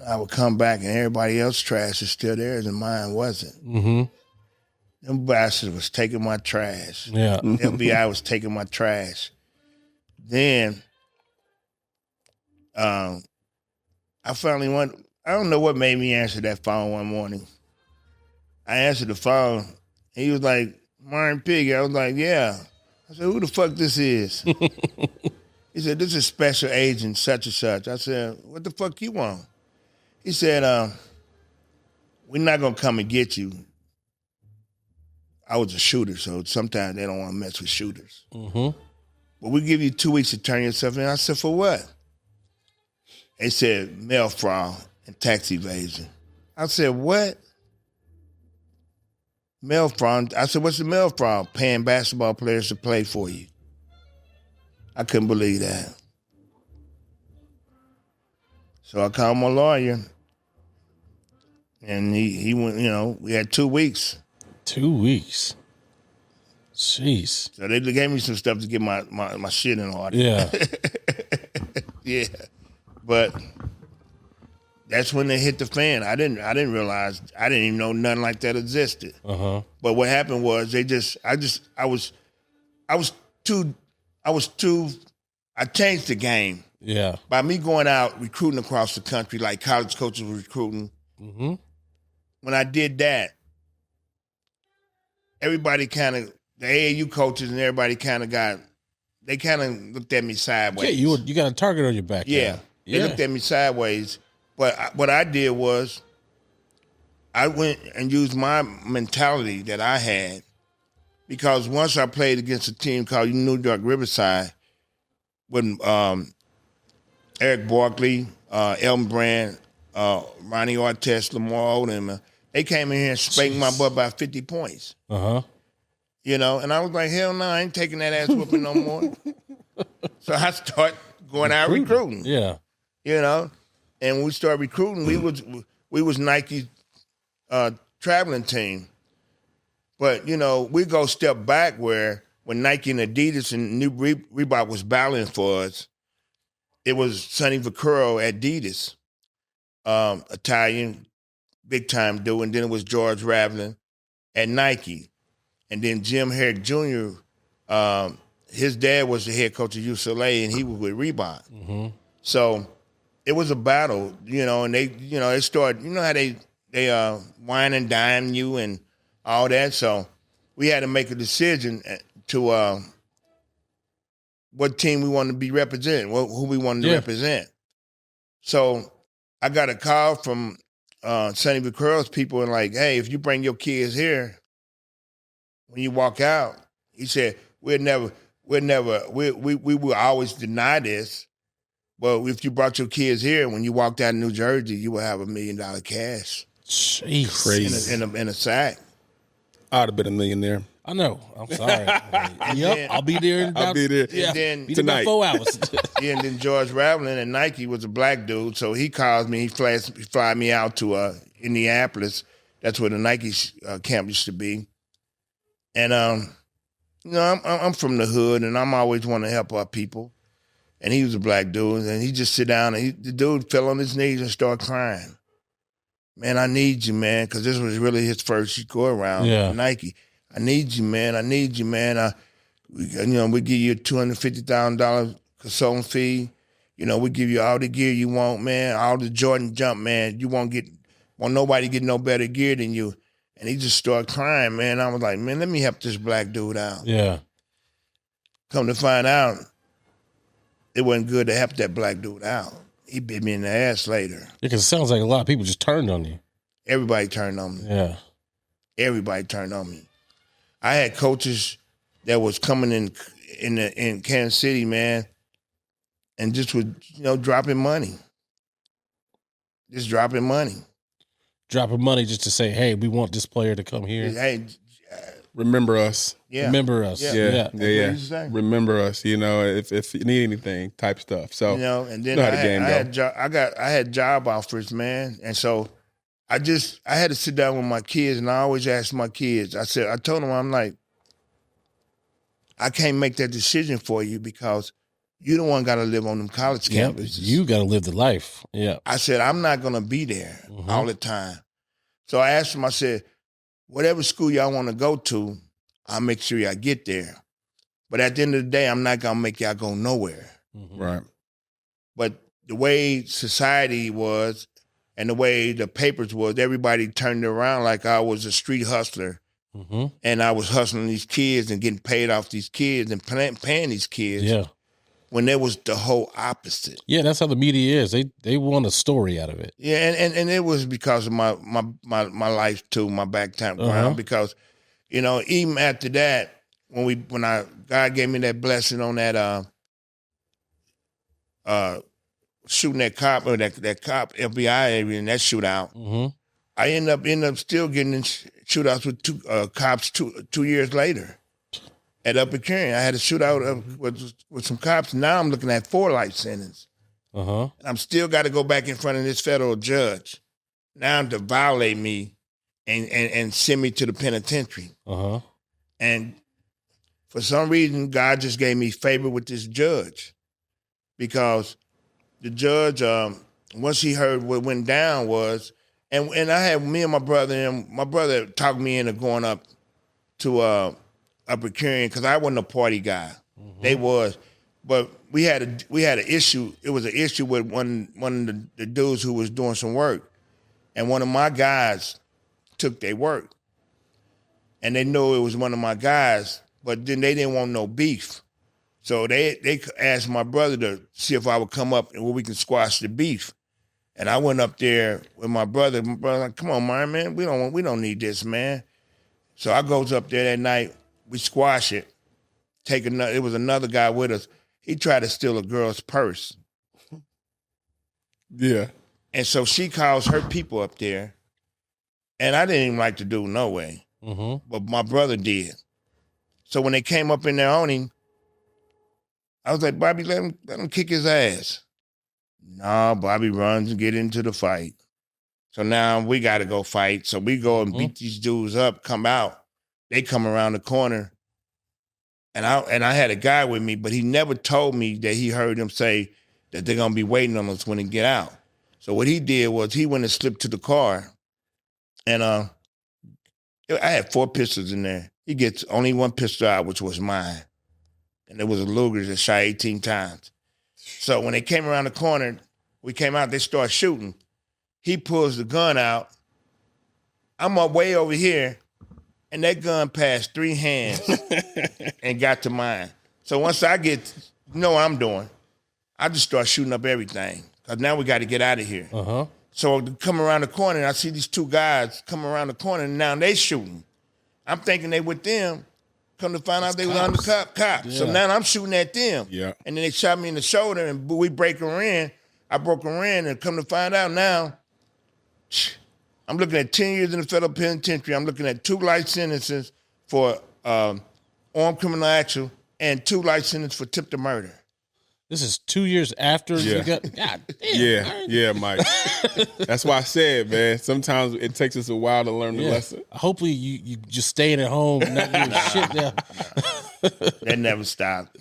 I would come back and everybody else's trash is still there and mine wasn't. Them bastards was taking my trash. Yeah. FBI was taking my trash. Then I finally I don't know what made me answer that phone one morning. I answered the phone. And he was like, Myron Piggie. I was like, yeah. I said, who the fuck this is? He said, this is Special Agent such and such. I said, what the fuck you want? He said, we're not going to come and get you. I was a shooter, so sometimes they don't want to mess with shooters. But we give you 2 weeks to turn yourself in. I said, for what? They said, mail fraud and tax evasion. I said, what? Mail fraud. I said, what's the mail fraud? Paying basketball players to play for you. I couldn't believe that. So I called my lawyer, and he went, we had 2 weeks. 2 weeks. Jeez. So they gave me some stuff to get my shit in order. Yeah. Yeah. But that's when they hit the fan. I didn't realize, I didn't even know nothing like that existed. But what happened was I changed the game. Yeah. By me going out recruiting across the country, like college coaches were recruiting. When I did that, everybody kind of, the AAU coaches and everybody kind of looked at me sideways. Yeah, you got a target on your back. Yeah. They looked at me sideways. But what I did was I went and used my mentality that I had, because once I played against a team called New York Riverside with Eric Barkley, Elton Brand, Ronnie Artest, Lamar Odom, they came in here and spanked my butt by 50 points. You know, and I was like, hell no, I ain't taking that ass whooping no more. So I start going out recruiting. Yeah. You know, and when we started recruiting, we was Nike's traveling team. But, you know, we go step back where when Nike and Adidas and New Reebok was battling for us, it was Sonny Vaccaro at Adidas, Italian, big time dude, and then it was George Raveling at Nike. And then Jim Herrick Jr., his dad was the head coach of UCLA, and he was with Reebok. So it was a battle, you know, and they started, you know how they wine and dine you and all that. So we had to make a decision to what team we wanted to be representing, who we wanted to represent. So I got a call from Sonny Vaccaro's people and like, hey, if you bring your kids here, when you walk out, he said, we will always deny this, but if you brought your kids here, when you walked out of New Jersey, you will have $1 million cash. Jeez. Crazy. In a sack. I'd have been a millionaire. I know. I'm sorry. Yep. I'll be there in about, I'll be there. Yeah, And then, be there about 4 hours. Yeah, and then George Raveling at Nike was a black dude, so he calls me. He flies me out to Indianapolis. That's where the Nike camp used to be. And you know, I'm from the hood, and I'm always want to help our people. And he was a black dude, and he just sit down, and the dude fell on his knees and started crying. Man, I need you, man, because this was really his first go around Nike. I need you, man. I need you, man. We give you a $250,000 consulting fee. You know, we give you all the gear you want, man. All the Jordan jump, man. You won't nobody get no better gear than you. And he just started crying, man. I was like, man, let me help this black dude out. Yeah. Come to find out, it wasn't good to help that black dude out. He bit me in the ass later. Because it sounds like a lot of people just turned on you. Everybody turned on me. Yeah. Everybody turned on me. I had coaches that was coming in Kansas City, man, and just was, dropping money. Just dropping money. Dropping money just to say, hey, we want this player to come here. Hey, remember us. Yeah. Remember us. Yeah. Yeah. Remember us. You know, if you need anything, type stuff. So and then I had job offers, man, and so I had to sit down with my kids, and I always ask my kids. I told them, I'm like, I can't make that decision for you because you the one got to live on them college campuses. You got to live the life. Yeah. I said, I'm not going to be there all the time. So I asked them, I said, whatever school y'all want to go to, I'll make sure y'all get there. But at the end of the day, I'm not going to make y'all go nowhere. Right. But the way society was and the way the papers was, everybody turned around like I was a street hustler. And I was hustling these kids and getting paid off these kids and paying these kids. Yeah. When there was the whole opposite. Yeah, that's how the media is. They want a story out of it. Yeah, and it was because of my life too, my background. Because, even after that, when God gave me that blessing on that shooting that cop or that cop FBI area in that shootout, I end up still getting in shootouts with two cops 2 years later. At Upper Carrion, I had a shootout with some cops. Now I'm looking at 4 life sentences. And I'm still got to go back in front of this federal judge now to violate me and send me to the penitentiary. And for some reason, God just gave me favor with this judge because the judge, once he heard what went down was, and I had me and my brother talked me into going up to Epicurean because I wasn't a party guy. Mm-hmm. They was, but we had an issue. It was an issue with one of the dudes who was doing some work, and one of my guys took their work, and they knew it was one of my guys, but then they didn't want no beef, so they asked my brother to see if I would come up and we could squash the beef. And I went up there with my brother. My brother like, come on, Myron, man, we don't need this, man. So I goes up there that night. We squash it. It was another guy with us. He tried to steal a girl's purse. Yeah. And so she calls her people up there, and I didn't even like to do no way, but my brother did. So when they came up in there on him, I was like, Bobby, let him kick his ass. Nah, Bobby runs and get into the fight. So now we got to go fight. So we go and beat these dudes up, come out. They come around the corner. And I had a guy with me, but he never told me that he heard them say that they're going to be waiting on us when they get out. So what he did was he went and slipped to the car. And I had 4 pistols in there. He gets only 1 pistol out, which was mine. And it was a Luger that shot 18 times. So when they came around the corner, we came out, they started shooting. He pulls the gun out. I'm up way over here, and that gun passed 3 hands and got to mine. So once I get, you know what I'm doing, I just start shooting up everything, because now we got to get out of here. So to come around the corner, and I see these 2 guys come around the corner, and now they shooting. I'm thinking they with them. Come to find out they was undercover cops. Yeah. So now I'm shooting at them. Yeah. And then they shot me in the shoulder, and we break her in. I broke her in, and come to find out now, I'm looking at 10 years in the federal penitentiary. I'm looking at 2 life sentences for armed criminal action and 2 life sentences for attempted to murder. This is 2 years after you got. God damn. Yeah, Mike. That's why I said, man. Sometimes it takes us a while to learn the lesson. Hopefully, you just staying at home, not doing shit there. That never stopped.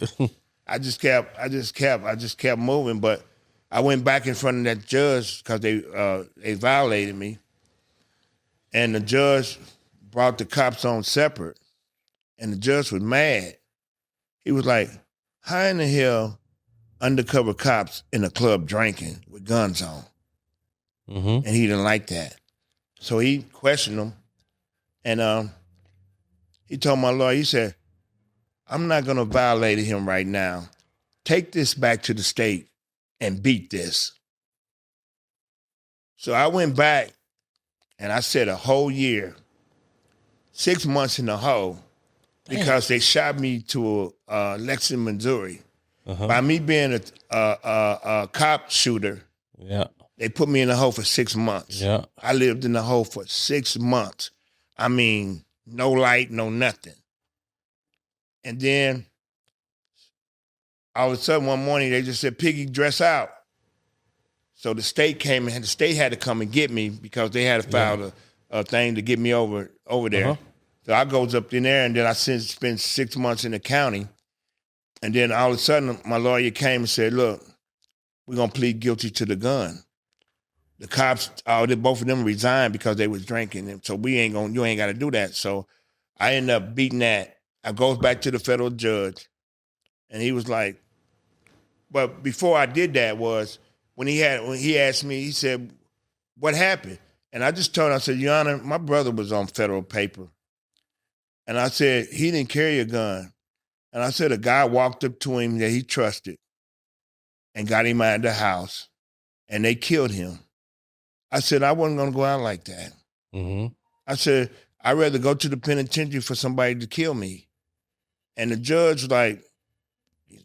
I just kept moving. But I went back in front of that judge because they violated me, and the judge brought the cops on separate, and the judge was mad. He was like, "How in the hell undercover cops in a club drinking with guns on?" And he didn't like that. So he questioned them. And he told my lawyer, he said, "I'm not going to violate him right now. Take this back to the state and beat this." So I went back and I said a whole year, 6 months in the hole, because they shot me to Lexington, Missouri. By me being a cop shooter, they put me in the hole for 6 months. I lived in the hole for 6 months. I mean, no light, no nothing. And then all of a sudden one morning they just said, "Piggy, dress out." So the state came and the state had to come and get me because they had to file a thing to get me over there. So I goes up in there, and then I spent 6 months in the county. And then all of a sudden, my lawyer came and said, "Look, we're going to plead guilty to the gun." The cops, both of them resigned because they was drinking. And so you ain't got to do that. So I ended up beating that. I goes back to the federal judge, and he was like, but before I did that was when he asked me, he said, "What happened?" And I just told him, I said, "Your Honor, my brother was on federal paper." And I said, "He didn't carry a gun." And I said, a guy walked up to him that he trusted and got him out of the house, and they killed him. I said, I wasn't going to go out like that. I said, I'd rather go to the penitentiary for somebody to kill me. And the judge was like,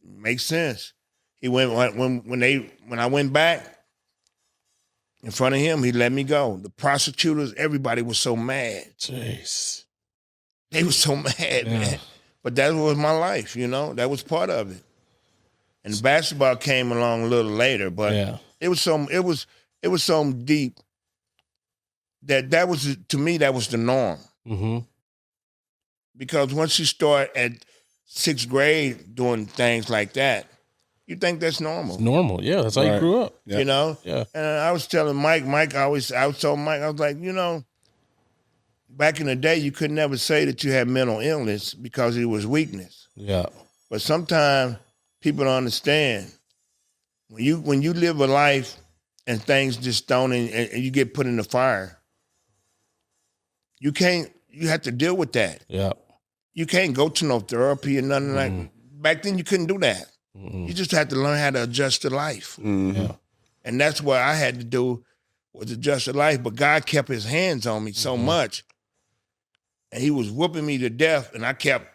makes sense. He went when I went back in front of him, he let me go. The prosecutors, everybody was so mad. Jeez. They were so mad, man. But that was my life, you know. That was part of it. And basketball came along a little later, but it was so deep that was, to me, that was the norm. Because once you start at 6th grade doing things like that, you think that's normal. It's normal, yeah. That's how you grew up. You know? Yeah. And I was telling Mike, I was telling Mike, I was like, you know, back in the day, you could never say that you had mental illness because it was weakness. Yeah. But sometimes people don't understand. When you live a life and things just thrown in and you get put in the fire, you have to deal with that. Yeah. You can't go to no therapy or nothing like back then you couldn't do that. You just had to learn how to adjust to life. Yeah. And that's what I had to do was adjust to life. But God kept his hands on me so much. And he was whooping me to death. And I kept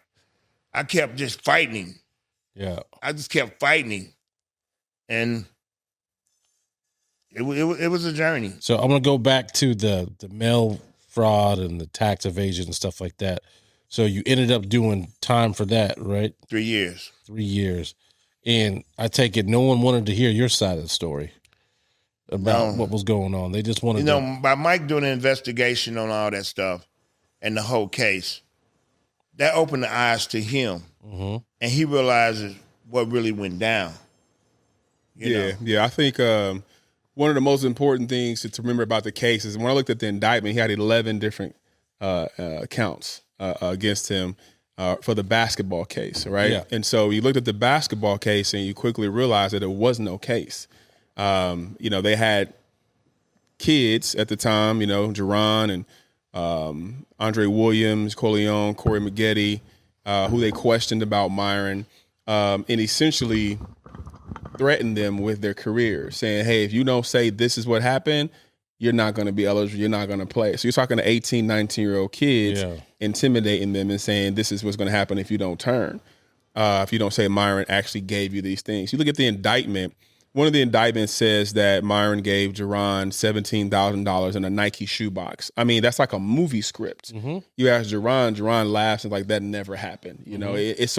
just fighting him. Yeah. I just kept fighting him. And it was a journey. So I'm gonna go back to the mail fraud and the tax evasion and stuff like that. So you ended up doing time for that, right? 3 years. 3 years. And I take it no one wanted to hear your side of the story about what was going on. They just wanted you know, by Mike doing an investigation on all that stuff and the whole case, that opened the eyes to him. And he realizes what really went down. You know? I think one of the most important things to remember about the case is when I looked at the indictment, he had 11 different counts against him for the basketball case, right? Yeah. And so you looked at the basketball case and you quickly realized that there was no case. You know, they had kids at the time, you know, Jerron and Andre Williams, Corleone, Corey Maggette, who they questioned about Myron, and essentially threatened them with their careers, saying, hey, if you don't say this is what happened, you're not going to be eligible, you're not going to play. So you're talking to 18, 19-year-old kids, intimidating them and saying this is what's going to happen if you don't turn, if you don't say Myron actually gave you these things. You look at the indictment, one of the indictments says that Myron gave Jerron $17,000 in a Nike shoebox. I mean, that's like a movie script. You ask Jerron laughs and like, that never happened. You know, it's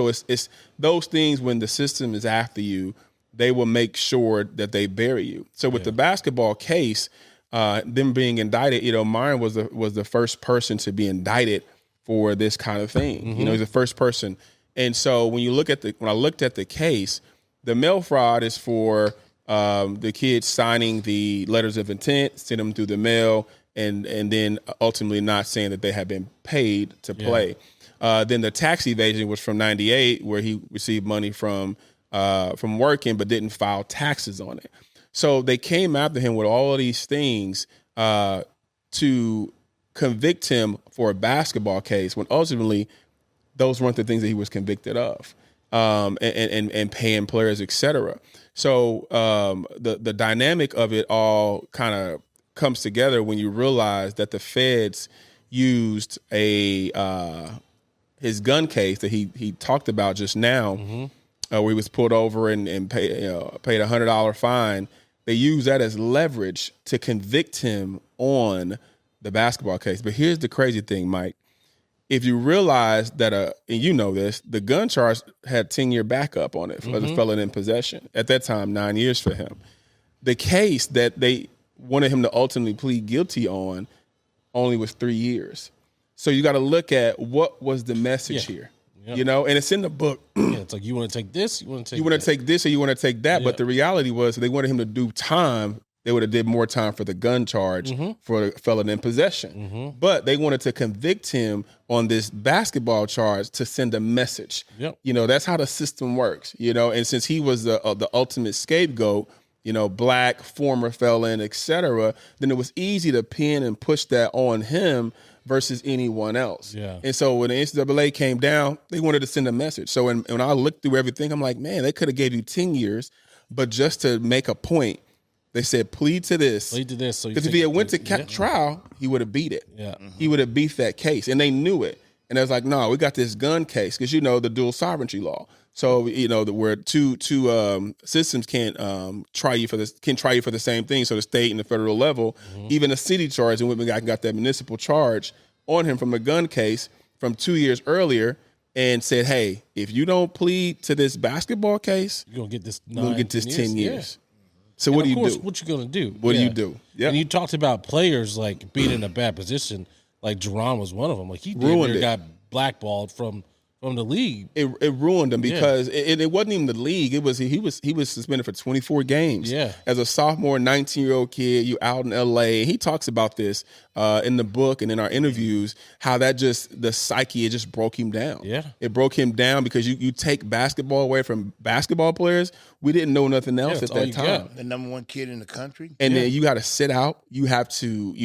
those things when the system is after you, they will make sure that they bury you. So with the basketball case, them being indicted, you know, Myron was the first person to be indicted for this kind of thing. You know, he's the first person. And so when I looked at the case, the mail fraud is for the kids signing the letters of intent, send them through the mail, and then ultimately not saying that they have been paid to play. Then the tax evasion was from '98, where he received money from working but didn't file taxes on it. So they came after him with all of these things to convict him for a basketball case when ultimately those weren't the things that he was convicted of, and paying players, et cetera. So the dynamic of it all kind of comes together when you realize that the feds used his gun case that he talked about just now, where he was pulled over and paid a $100 fine. They used that as leverage to convict him on the basketball case. But here's the crazy thing, Mike. If you realize that, and you know this, the gun charge had 10-year backup on it for the felon in possession. At that time, 9 years for him. The case that they wanted him to ultimately plead guilty on only was 3 years. So you got to look at what was the message here. Yep. You know, and it's in the book. It's like, you want to take this, you want to take this, or you want to take that. But the reality was they wanted him to do time. They would have did more time for the gun charge for the felon in possession. But they wanted to convict him on this basketball charge to send a message. You know, that's how the system works, you know. And since he was the ultimate scapegoat, you know, black, former felon, et cetera, then it was easy to pin and push that on him versus anyone else. And so when the NCAA came down, they wanted to send a message. So when I looked through everything, I'm like, man, they could have gave you 10 years, but just to make a point, they said, plead to this. So because if he had went to trial, he would have beat it. He would have beat that case. And they knew it. And they was like, no, we got this gun case. Because, you know, the dual sovereignty law. So, you know, where two systems can't try you for the same thing. So the state and the federal level, even the city charge, and Whitman got that municipal charge on him from a gun case from 2 years earlier, and said, hey, if you don't plead to this basketball case, you're gonna get this 10 years. So what do you do? What you gonna do? What do you do? Yeah. And you talked about players like being in a bad position. Like Jerron was one of them. Like he got blackballed from from the league. It ruined him because it wasn't even the league. It was he was suspended for 24 games. Yeah. As a sophomore, 19-year-old kid, you out in LA. He talks about this in the book and in our interviews, how that just the psyche, it just broke him down. Yeah. It broke him down because you take basketball away from basketball players. We didn't know nothing else at that time. The number one kid in the country. And then you got to sit out. You have to,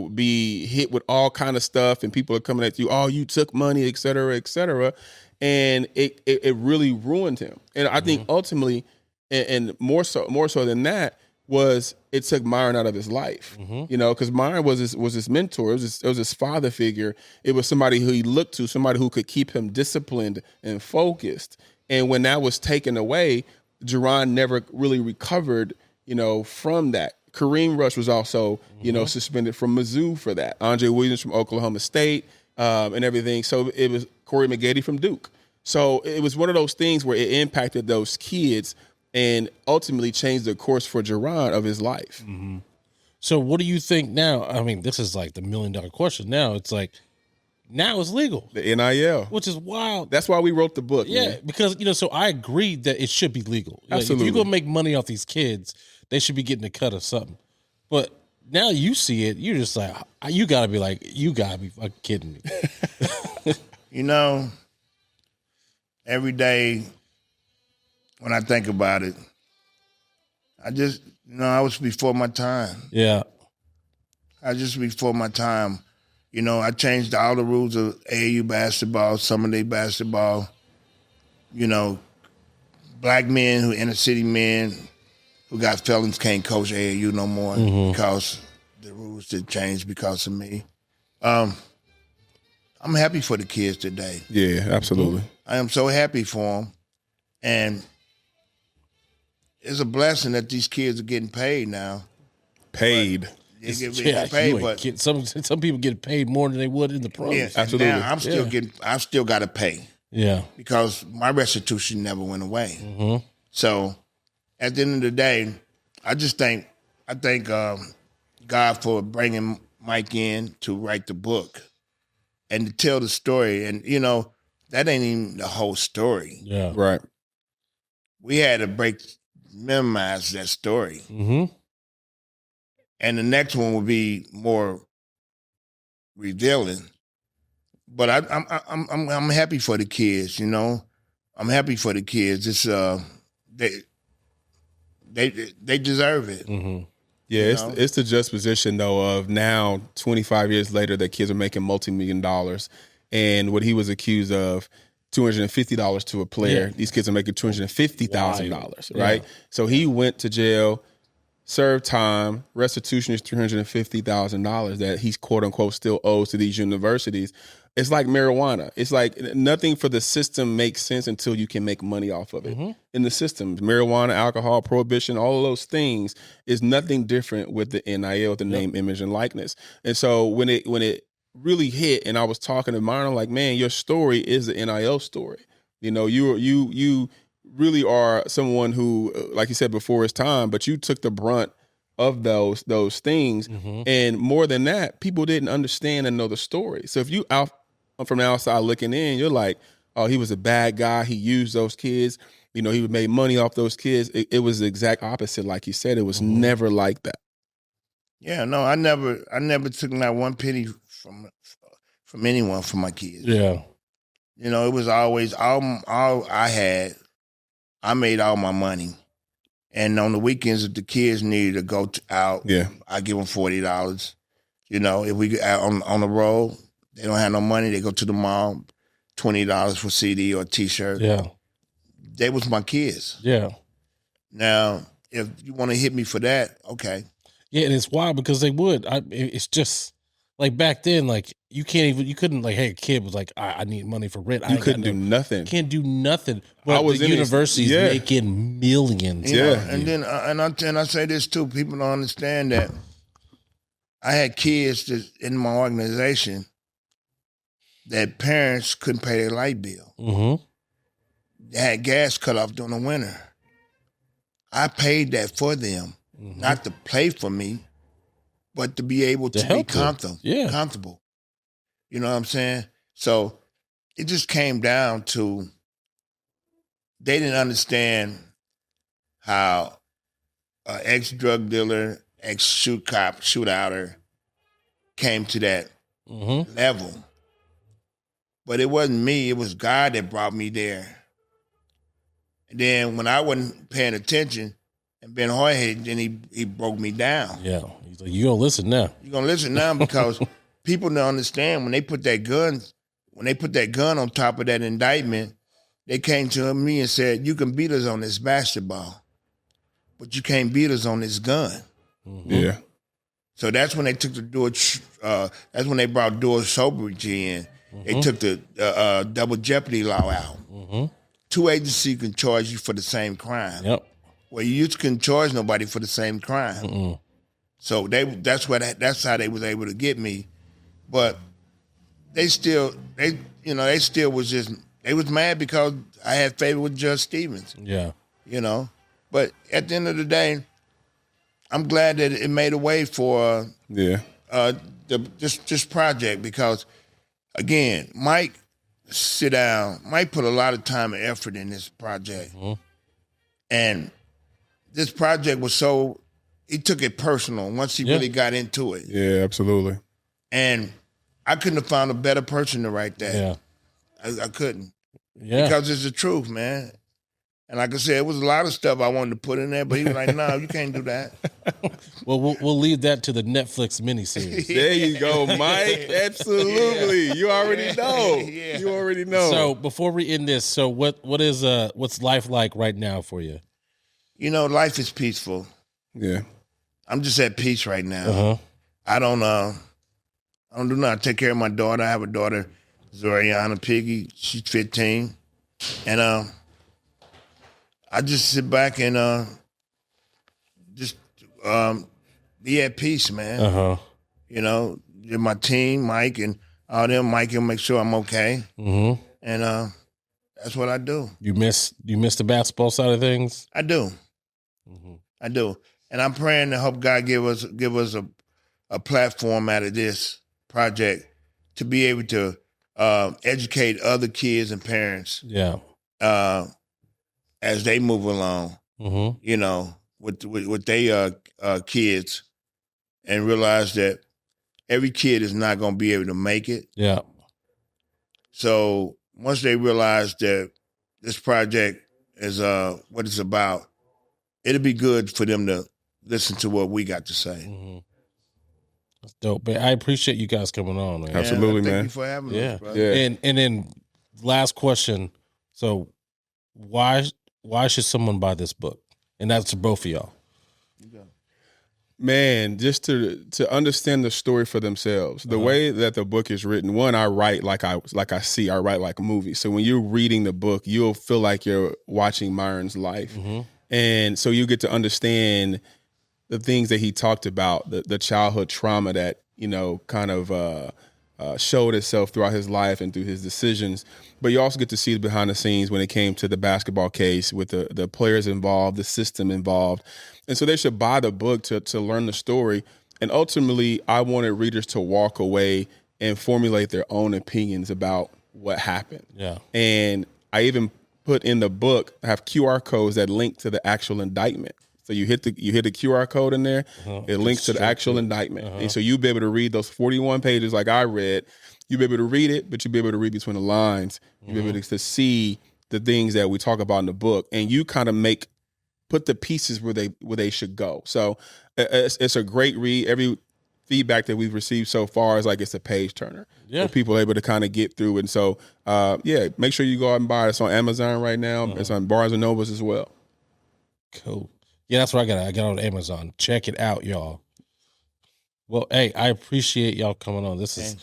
be hit with all kind of stuff, and people are coming at you. Oh, you took money, et cetera, et cetera. And it really ruined him. And I think ultimately, and more so than that, was it took Myron out of his life. Because Myron was his mentor. It was his father figure. It was somebody who he looked to, somebody who could keep him disciplined and focused. And when that was taken away, Jerron never really recovered, from that. Kareem Rush was also, suspended from Mizzou for that. Andre Williams from Oklahoma State and everything. So it was Corey McGady from Duke. So it was one of those things where it impacted those kids and ultimately changed the course for Jerron of his life. So what do you think now? I mean, this is like the $1 million question. Now it's like, now it's legal. The NIL. Which is wild. That's why we wrote the book. Yeah, man. because, so I agree that it should be legal. Absolutely. If you're going to make money off these kids, they should be getting a cut of something. But now you see it, you're just like, you got to be fucking kidding me. Every day when I think about it, I just, I was before my time. Yeah. I just before my time. I changed all the rules of AAU basketball, summer day basketball. Black men who inner city men who got felons can't coach AAU no more because the rules did change because of me. I'm happy for the kids today. Yeah, absolutely. I am so happy for them. And it's a blessing that these kids are getting paid now. Paid. Some people get paid more than they would in the pros. Yeah, absolutely. Now I still got to pay. Yeah, because my restitution never went away. So at the end of the day, I thank God for bringing Mike in to write the book and to tell the story. And that ain't even the whole story. Yeah, right. We had to minimize that story. And the next one will be more revealing. But I'm happy for the kids, I'm happy for the kids. It's they deserve it. Yeah, it's the juxtaposition though of now 25 years later that kids are making multi-million dollars, and what he was accused of $250 to a player. These kids are making $250,000, right? Yeah. So he went to jail, served time, restitution is $350,000 that he's quote unquote still owes to these universities. It's like marijuana. It's like nothing for the system makes sense until you can make money off of it. In the system, marijuana, alcohol, prohibition, all of those things is nothing different with the NIL, the name, image, and likeness. And so when it really hit, and I was talking to Myron, I'm like, man, your story is the NIL story. You really are someone who, like you said, before his time, but you took the brunt of those things. And more than that, people didn't understand and know the story. So if you out from the outside looking in, you're like, oh, he was a bad guy. He used those kids. He made money off those kids. It was the exact opposite. Like you said, it was never like that. Yeah, no, I never took not one penny from anyone for my kids. Yeah. It was always all I had. I made all my money. And on the weekends, if the kids needed to go out, I give them $40. If we get out on the road, they don't have no money, they go to the mall, $20 for CD or T-shirt. Yeah. They was my kids. Yeah. Now, if you want to hit me for that, okay. Yeah, and it's wild because they would. It's just like back then, like you couldn't like, hey, a kid was like, I need money for rent. You couldn't do nothing. Can't do nothing. But I was the university's making millions. And then and I say this too, people don't understand that I had kids in my organization that parents couldn't pay their light bill. They had gas cut off during the winter. I paid that for them, not to play for me, but to be able to be comfortable. Yeah. Comfortable. You know what I'm saying? So it just came down to they didn't understand how an ex-drug dealer, ex-shootouter came to that level. But it wasn't me. It was God that brought me there. And then when I wasn't paying attention and being hard-headed, then he broke me down. Yeah. He's like, you gonna listen now. You're going to listen now because people don't understand when they put that gun on top of that indictment, they came to me and said, you can beat us on this basketball, but you can't beat us on this gun. Yeah. So that's when they took that's when they brought dual sobriety in. They took the double jeopardy law out. Two agencies can charge you for the same crime. Yep. Well, you couldn't charge nobody for the same crime. So that's how they was able to get me. But they was mad because I had favor with Judge Stevens. Yeah. But at the end of the day, I'm glad that it made a way for this project because, again, Mike put a lot of time and effort in this project. And this project was he took it personal once he really got into it. Yeah, absolutely. And I couldn't have found a better person to write that. Yeah. I couldn't. Yeah. Because it's the truth, man. And like I said, it was a lot of stuff I wanted to put in there, but he was like, no, you can't do that. Well, we'll leave that to the Netflix miniseries. There you go, Mike. Absolutely. You already know. Yeah. You already know. So before we end this, so what's life like right now for you? Life is peaceful. Yeah. I'm just at peace right now. I don't do nothing. I take care of my daughter. I have a daughter, Myron Piggie. She's 15. And I just sit back and just be at peace, man. My team, Mike and all them. Mike will make sure I'm okay. And that's what I do. You miss the basketball side of things? I do. I do. And I'm praying to hope God give us a platform out of this project to be able to educate other kids and parents. Yeah. As they move along, with their kids, and realize that every kid is not going to be able to make it. Yeah. So once they realize that this project is what it's about, it'll be good for them to listen to what we got to say. That's dope, man. I appreciate you guys coming on, man. Absolutely, thank man. you for having us, brother. Yeah. And then last question. So why should someone buy this book? And that's to both of y'all. Man, just to understand the story for themselves. The way that the book is written, one, I write like I write like a movie. So when you're reading the book, you'll feel like you're watching Myron's life. And so you get to understand the things that he talked about, the childhood trauma that, kind of showed itself throughout his life and through his decisions. But you also get to see the behind the scenes when it came to the basketball case with the players involved, the system involved. And so they should buy the book to learn the story. And ultimately, I wanted readers to walk away and formulate their own opinions about what happened. Yeah. And I even put in the book, I have QR codes that link to the actual indictment. So you hit the QR code in there, it links to the actual indictment. And so you'll be able to read those 41 pages like I read. You'll be able to read it, but you'll be able to read between the lines. You'll be able to see the things that we talk about in the book. And you kind of put the pieces where they should go. So it's a great read. Every feedback that we've received so far is like it's a page turner. Yeah. Where people are able to kind of get through. And so, make sure you go out and buy it. It's on Amazon right now. It's on Barnes & Nobles as well. Cool. Yeah, that's what I got. I got on Amazon. Check it out, y'all. Well, hey, I appreciate y'all coming on. There's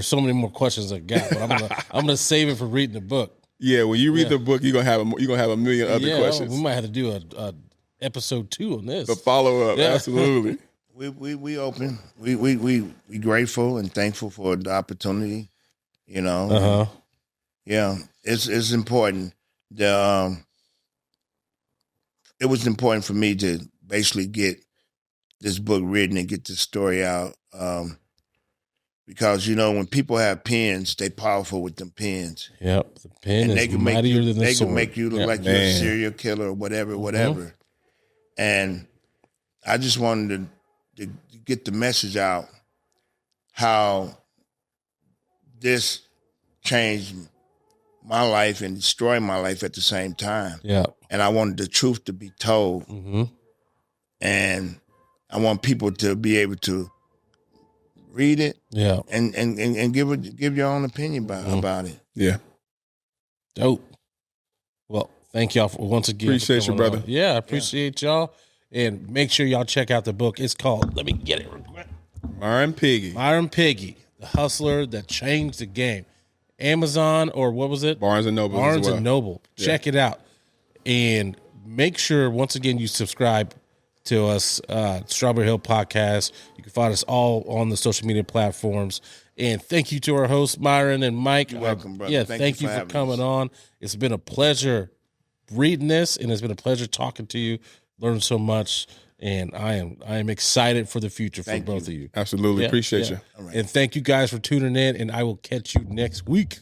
so many more questions I got, but I'm gonna save it for reading the book. Yeah, when you read the book, you're gonna have a million other questions. We might have to do a episode 2 on this. The follow up, absolutely. We open. We grateful and thankful for the opportunity. Yeah, it's important. It was important for me to basically get this book written and get this story out, Because, when people have pens, they powerful with them pens. Yep, the pen And is mightier than the they sword. can make you look like you're a serial killer or whatever. And I just wanted to get the message out how this changed my life and destroyed my life at the same time. Yeah. And I wanted the truth to be told. And I want people to be able to read it, and give your own opinion about it. Yeah, dope. Well, thank y'all once again. Appreciate you, brother. Yeah, I appreciate y'all, and make sure y'all check out the book. It's called. Let me get it. Myron Piggie. Myron Piggie, the hustler that changed the game. Amazon or what was it? Barnes and Noble. Barnes and Noble. Check it out, and make sure once again you subscribe to us, Strawberry Hill Podcast. You can find us all on the social media platforms. And thank you to our hosts, Myron and Mike. You're welcome, brother. Yeah, thank you for coming on. It's been a pleasure reading this, and it's been a pleasure talking to you. Learned so much, and I am excited for the future for both of you. Absolutely. Appreciate you. All right. And thank you guys for tuning in, and I will catch you next week.